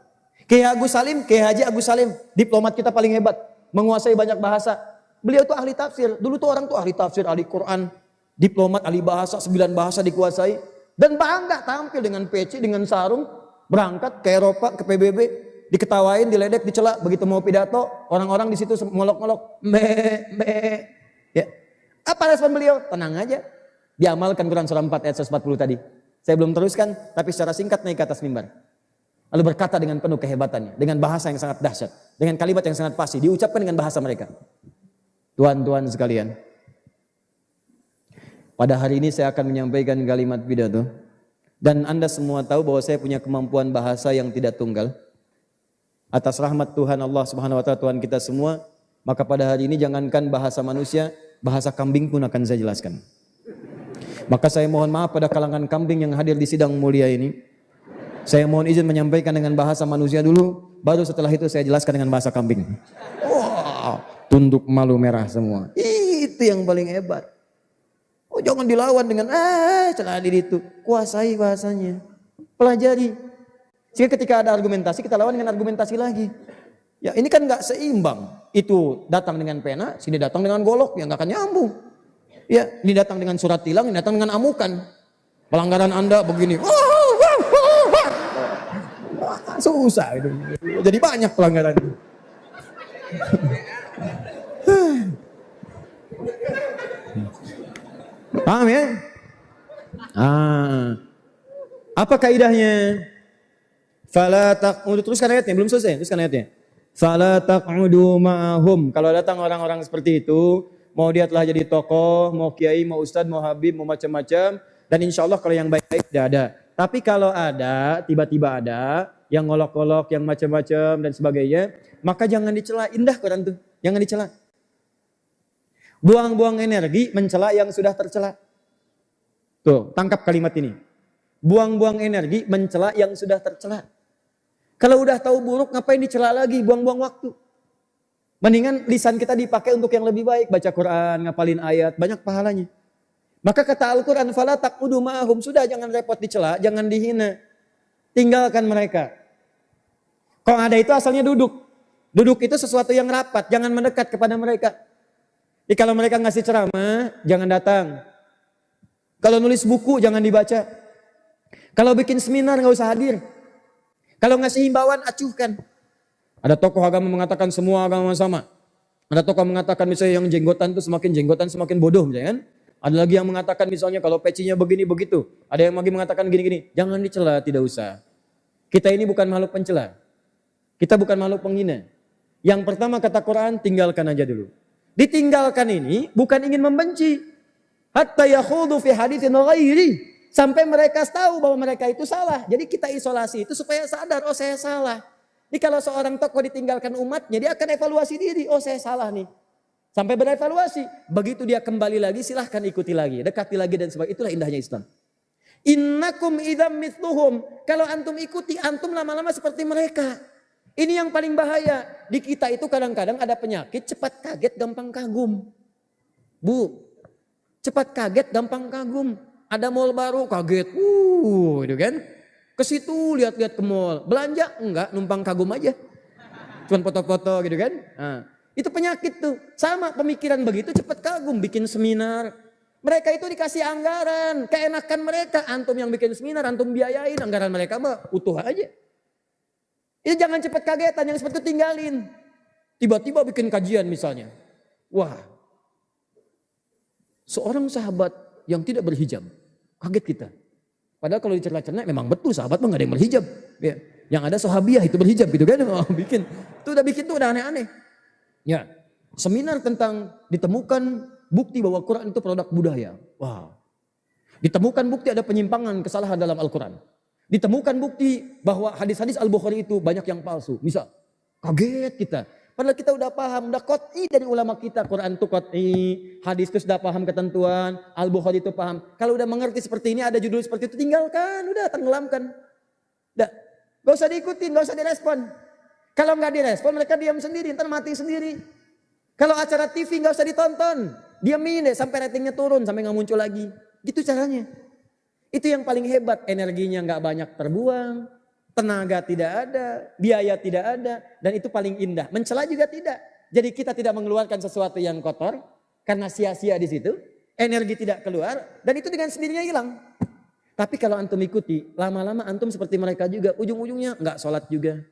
Kiai Haji Agus Salim, diplomat kita paling hebat, menguasai banyak bahasa. Beliau tuh ahli tafsir. Dulu tuh orang tuh ahli tafsir, ahli Quran, diplomat, ahli bahasa, 9 bahasa dikuasai. Dan bangga tampil dengan peci, dengan sarung, berangkat ke Eropa, ke PBB, diketawain, diledek, dicela. Begitu mau pidato, orang-orang di situ ngolok-ngolok, ya. Apa respon beliau? Tenang aja. Diamalkan Quran surah 4 ayat 140 tadi. Saya belum teruskan, tapi secara singkat naik ke atas mimbar. Lalu berkata dengan penuh kehebatannya, dengan bahasa yang sangat dahsyat, dengan kalimat yang sangat fasih, diucapkan dengan bahasa mereka. Tuan-tuan sekalian, pada hari ini saya akan menyampaikan kalimat pidato, dan Anda semua tahu bahwa saya punya kemampuan bahasa yang tidak tunggal. Atas rahmat Tuhan Allah Subhanahu wa taala, Tuhan kita semua, maka pada hari ini jangankan bahasa manusia, bahasa kambing pun akan saya jelaskan. Maka saya mohon maaf pada kalangan kambing yang hadir di sidang mulia ini. Saya mohon izin menyampaikan dengan bahasa manusia dulu, baru setelah itu saya jelaskan dengan bahasa kambing. Wah, tunduk malu merah semua. Itu yang paling hebat. Oh, jangan dilawan dengan celah diri itu. Kuasai bahasanya. Pelajari. Sehingga ketika ada argumentasi, kita lawan dengan argumentasi lagi. Ya, ini kan nggak seimbang. Itu datang dengan pena, sini datang dengan golok, ya nggak akan nyambung. Ya, ini datang dengan surat tilang, ini datang dengan amukan. Pelanggaran Anda begini. Susah itu. Jadi banyak pelanggaran. Paham ya? Apa kaidahnya? Fala taq'udu, teruskan ayatnya, belum selesai, teruskan ayatnya. Fala taq'udu ma'ahum. Kalau datang orang-orang seperti itu, mau dia telah jadi tokoh, mau kiai, mau ustadz, mau habib, mau macam-macam, dan insya Allah kalau yang baik-baik tidak ada. Tapi kalau ada, tiba-tiba ada yang ngolok-ngolok, yang macam-macam dan sebagainya, maka jangan dicela. Indah Quran tuh, jangan dicela. Buang-buang energi mencela yang sudah tercela. Tuh, tangkap kalimat ini. Buang-buang energi mencela yang sudah tercela. Kalau udah tahu buruk, ngapain dicela lagi? Buang-buang waktu. Mendingan lisan kita dipakai untuk yang lebih baik, baca Quran, ngapalin ayat, banyak pahalanya. Maka kata Al-Quran, fala taqudu ma'ahum, sudah jangan repot dicela, jangan dihina. Tinggalkan mereka. Kalau ada itu asalnya duduk. Duduk itu sesuatu yang rapat, jangan mendekat kepada mereka. Jadi kalau mereka ngasih ceramah, jangan datang. Kalau nulis buku jangan dibaca. Kalau bikin seminar nggak usah hadir. Kalau ngasih himbauan acuhkan. Ada tokoh agama mengatakan semua agama sama. Ada tokoh mengatakan misalnya yang jenggotan itu semakin bodoh misalnya kan. Ada lagi yang mengatakan misalnya kalau pecinya begini begitu. Ada yang lagi mengatakan gini-gini. Jangan dicela, tidak usah. Kita ini bukan makhluk pencela. Kita bukan makhluk penghina. Yang pertama kata Quran, tinggalkan aja dulu. Ditinggalkan ini bukan ingin membenci. Hatta yakhudu fi haditsin ghairi. Sampai mereka tahu bahwa mereka itu salah. Jadi kita isolasi itu supaya sadar, oh saya salah. Jadi kalau seorang tokoh ditinggalkan umatnya, dia akan evaluasi diri. Oh saya salah nih. Sampai berevaluasi. Begitu dia kembali lagi, silahkan ikuti lagi. Dekati lagi dan sebagainya. Itulah indahnya Islam. Innakum idzam mithluhum. Kalau antum ikuti, antum lama-lama seperti mereka. Ini yang paling bahaya. Di kita itu kadang-kadang ada penyakit cepat kaget, gampang kagum. Bu, cepat kaget, gampang kagum. Ada mall baru, kaget. Itu kan. Ke situ lihat-lihat ke mall. Belanja? Enggak, numpang kagum aja. Cuman foto-foto gitu kan. Nah, itu penyakit tuh. Sama pemikiran begitu cepat kagum. Bikin seminar. Mereka itu dikasih anggaran. Keenakan mereka. Antum yang bikin seminar, antum biayain. Anggaran mereka mah utuh aja. Itu jangan cepat kagetan. Yang seperti itu tinggalin. Tiba-tiba bikin kajian misalnya. Wah. Seorang sahabat yang tidak berhijab. Kaget kita. Padahal kalau dicerna-cerna memang betul sahabat mah gak ada yang berhijab. Ya. Yang ada sahabiah itu berhijab gitu kan. Oh, bikin. Itu udah aneh-aneh. Ya. Seminar tentang ditemukan bukti bahwa Quran itu produk budaya. Wah. Ditemukan bukti ada penyimpangan kesalahan dalam Al-Quran. Ditemukan bukti bahwa hadis-hadis Al-Bukhari itu banyak yang palsu. Misal. Kaget kita. Padahal kita udah paham, udah qot'i dari ulama kita. Quran itu qot'i, hadis itu sudah paham ketentuan, Al-Bukhari itu paham. Kalau udah mengerti seperti ini, ada judul seperti itu, tinggalkan, udah tenggelamkan. Udah, gak usah diikutin, gak usah direspon. Kalau gak direspon, mereka diam sendiri, ntar mati sendiri. Kalau acara TV gak usah ditonton, diamin deh sampai ratingnya turun, sampai gak muncul lagi. Gitu caranya. Itu yang paling hebat, energinya gak banyak terbuang. Tenaga tidak ada, biaya tidak ada, dan itu paling indah. Mencela juga tidak. Jadi kita tidak mengeluarkan sesuatu yang kotor, karena sia-sia di situ, energi tidak keluar, dan itu dengan sendirinya hilang. Tapi kalau antum ikuti, lama-lama antum seperti mereka juga, ujung-ujungnya nggak sholat juga.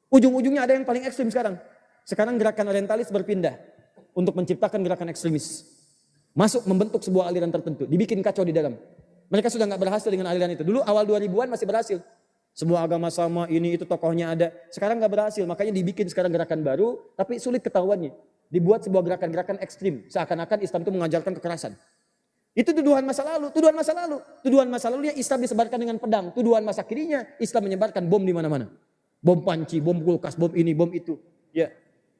Ujung-ujungnya ada yang paling ekstrim sekarang. Sekarang gerakan orientalis berpindah untuk menciptakan gerakan ekstremis. Masuk membentuk sebuah aliran tertentu, dibikin kacau di dalam. Mereka sudah nggak berhasil dengan aliran itu. Dulu awal 2000-an masih berhasil. Semua agama sama, ini itu tokohnya ada. Sekarang gak berhasil, makanya dibikin sekarang gerakan baru, tapi sulit ketahuannya. Dibuat sebuah gerakan-gerakan ekstrim, seakan-akan Islam itu mengajarkan kekerasan. Itu tuduhan masa lalu, tuduhan masa lalu. Tuduhan masa lalunya Islam disebarkan dengan pedang. Tuduhan masa kirinya Islam menyebarkan bom di mana-mana. Bom panci, bom kulkas, bom ini, bom itu. Ya.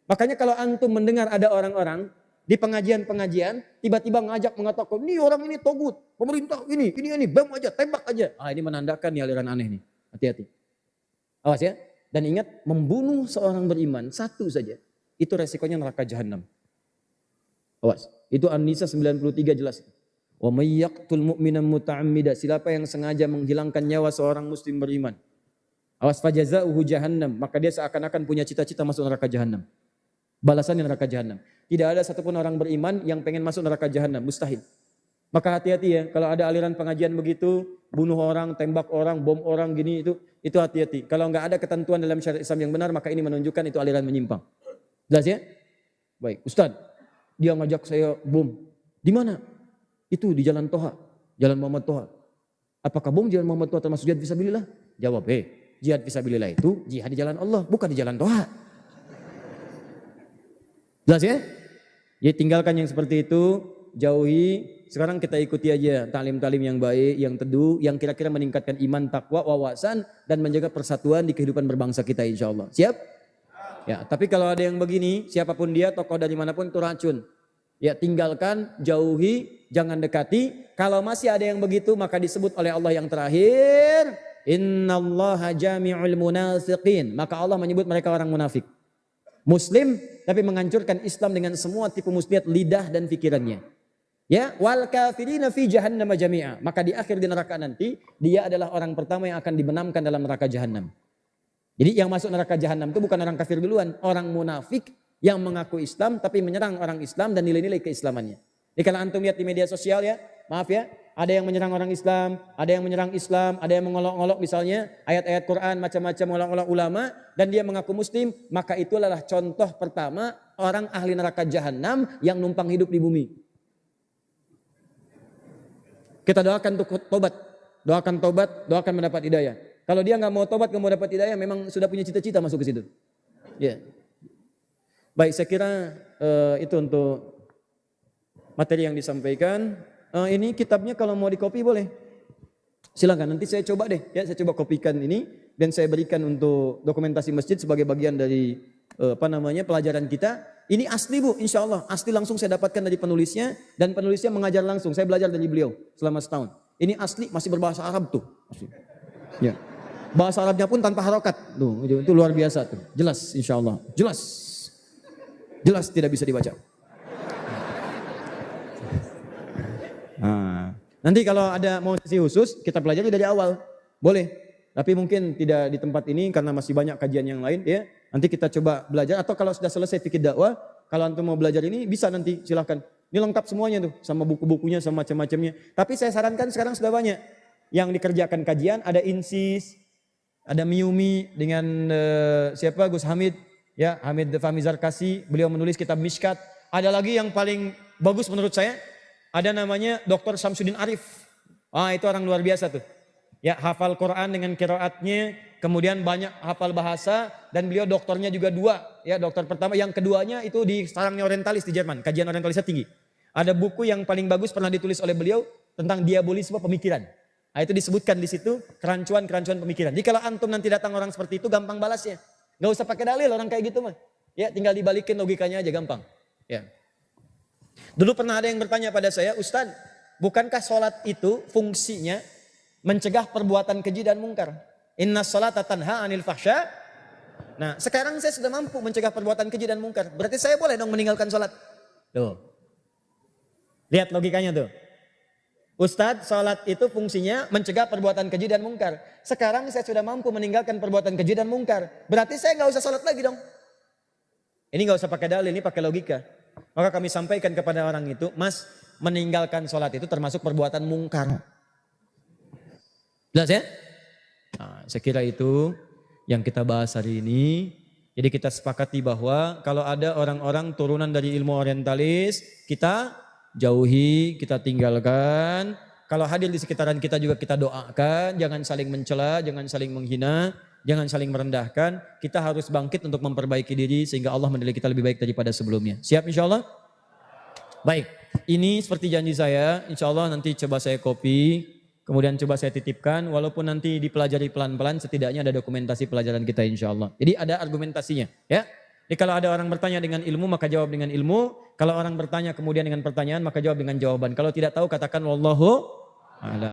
Makanya kalau antum mendengar ada orang-orang di pengajian-pengajian, tiba-tiba ngajak mengatakan, ini orang ini togut, pemerintah ini, bom aja, tembak aja. Ini menandakan nih aliran aneh nih. Hati-hati. Awas ya. Dan ingat, membunuh seorang beriman satu saja, itu resikonya neraka jahanam. Awas. Itu An-Nisa 93 jelas. Wa may yaqtul mu'minan muta'ammida. Siapa yang sengaja menghilangkan nyawa seorang muslim beriman. Awas, fajazauhu jahannam. Maka dia seakan-akan punya cita-cita masuk neraka jahanam. Balasannya neraka jahanam. Tidak ada satupun orang beriman yang pengen masuk neraka jahanam. Mustahil. Maka hati-hati ya, kalau ada aliran pengajian begitu, bunuh orang, tembak orang, bom orang gini, itu hati-hati. Kalau nggak ada ketentuan dalam syariat Islam yang benar, maka ini menunjukkan itu aliran menyimpang. Jelas ya? Baik, Ustadz, dia ngajak saya bom. Di mana? Itu di Jalan Toha, Jalan Muhammad Toha. Apakah bom Jalan Muhammad Toha termasuk jihad fisabilillah? Jawab, jihad fisabilillah itu jihad di jalan Allah, bukan di Jalan Toha. Jelas ya? Jadi tinggalkan yang seperti itu, jauhi. Sekarang kita ikuti aja talim-talim yang baik, yang teduh, yang kira-kira meningkatkan iman, takwa, wawasan, dan menjaga persatuan di kehidupan berbangsa kita insya Allah. Siap? Ya, tapi kalau ada yang begini, siapapun dia, tokoh dari manapun itu racun. Ya, tinggalkan, jauhi, jangan dekati. Kalau masih ada yang begitu, maka disebut oleh Allah yang terakhir, Innallaha jami'ul munafiqin. Maka Allah menyebut mereka orang munafik. Muslim, tapi menghancurkan Islam dengan semua tipu muslihat lidah dan pikirannya. Ya, wal kafirina fi jahannam jami'a. Maka di akhir di neraka nanti, dia adalah orang pertama yang akan dibenamkan dalam neraka jahanam. Jadi yang masuk neraka jahanam itu bukan orang kafir duluan, orang munafik yang mengaku Islam tapi menyerang orang Islam dan nilai-nilai keislamannya. Jadi kalau antum lihat di media sosial ya, maaf ya, ada yang menyerang orang Islam, ada yang menyerang Islam, ada yang mengolok-olok misalnya ayat-ayat Quran, macam-macam olok-olok ulama, dan dia mengaku muslim, maka itu adalah contoh pertama orang ahli neraka jahanam yang numpang hidup di bumi. Kita doakan untuk tobat, doakan mendapat hidayah. Kalau dia nggak mau tobat, nggak mau dapat hidayah, memang sudah punya cita-cita masuk ke situ. Ya. Baik, saya kira itu untuk materi yang disampaikan. Ini kitabnya kalau mau dikopi boleh. Silakan, nanti saya coba deh. Ya, saya coba kopikan ini dan saya berikan untuk dokumentasi masjid sebagai bagian dari pelajaran kita. Ini asli Bu, insya Allah. Asli langsung saya dapatkan dari penulisnya dan penulisnya mengajar langsung. Saya belajar dari beliau selama setahun. Ini asli, masih berbahasa Arab tuh. Ya. Bahasa Arabnya pun tanpa harokat. Tuh, itu luar biasa tuh. Jelas insya Allah. Jelas. Jelas tidak bisa dibaca. Nah, nanti kalau ada mau sesi khusus, kita pelajari dari awal. Boleh. Tapi mungkin tidak di tempat ini karena masih banyak kajian yang lain ya. Nanti kita coba belajar atau kalau sudah selesai fikih dakwah, kalau antum mau belajar ini bisa nanti silahkan. Ini lengkap semuanya tuh sama buku-bukunya sama macam-macamnya. Tapi saya sarankan sekarang sudah banyak yang dikerjakan kajian, ada Insis, ada Miumi dengan siapa Gus Hamid ya, Hamid Fahmi Zarkasi, beliau menulis kitab Mishkat. Ada lagi yang paling bagus menurut saya, ada namanya Dr. Samsudin Arif. Itu orang luar biasa tuh. Ya, hafal Quran dengan qiraatnya, kemudian banyak hafal bahasa dan beliau doktornya juga 2. Ya, dokter pertama, yang keduanya itu di sarangnya orientalis di Jerman, kajian orientalisnya tinggi. Ada buku yang paling bagus pernah ditulis oleh beliau tentang diabolisme pemikiran. Itu disebutkan di situ kerancuan-kerancuan pemikiran. Jadi kalau antum nanti datang orang seperti itu gampang balasnya. Gak usah pakai dalil orang kayak gitu mah. Ya, tinggal dibalikin logikanya aja gampang. Ya. Dulu pernah ada yang bertanya pada saya, Ustadz, bukankah sholat itu fungsinya mencegah perbuatan keji dan mungkar? Inna sholata tanha anil fahsya. Nah, sekarang saya sudah mampu mencegah perbuatan keji dan mungkar. Berarti saya boleh dong meninggalkan sholat. Tuh. Lihat logikanya tuh. Ustadz, sholat itu fungsinya mencegah perbuatan keji dan mungkar. Sekarang saya sudah mampu meninggalkan perbuatan keji dan mungkar. Berarti saya nggak usah sholat lagi dong. Ini nggak usah pakai dalil, ini pakai logika. Maka kami sampaikan kepada orang itu, Mas, meninggalkan sholat itu termasuk perbuatan mungkar. Jelas ya? Nah, saya kira itu yang kita bahas hari ini. Jadi kita sepakati bahwa kalau ada orang-orang turunan dari ilmu orientalis, kita jauhi, kita tinggalkan. Kalau hadir di sekitaran kita juga kita doakan, jangan saling mencela, jangan saling menghina, jangan saling merendahkan. Kita harus bangkit untuk memperbaiki diri sehingga Allah menilai kita lebih baik daripada sebelumnya. Siap insya Allah? Baik, ini seperti janji saya, insya Allah nanti coba saya copy, kemudian coba saya titipkan, walaupun nanti dipelajari pelan-pelan, setidaknya ada dokumentasi pelajaran kita insya Allah. Jadi ada argumentasinya ya. Jadi kalau ada orang bertanya dengan ilmu maka jawab dengan ilmu. Kalau orang bertanya kemudian dengan pertanyaan maka jawab dengan jawaban. Kalau tidak tahu katakan wallahu a'lam.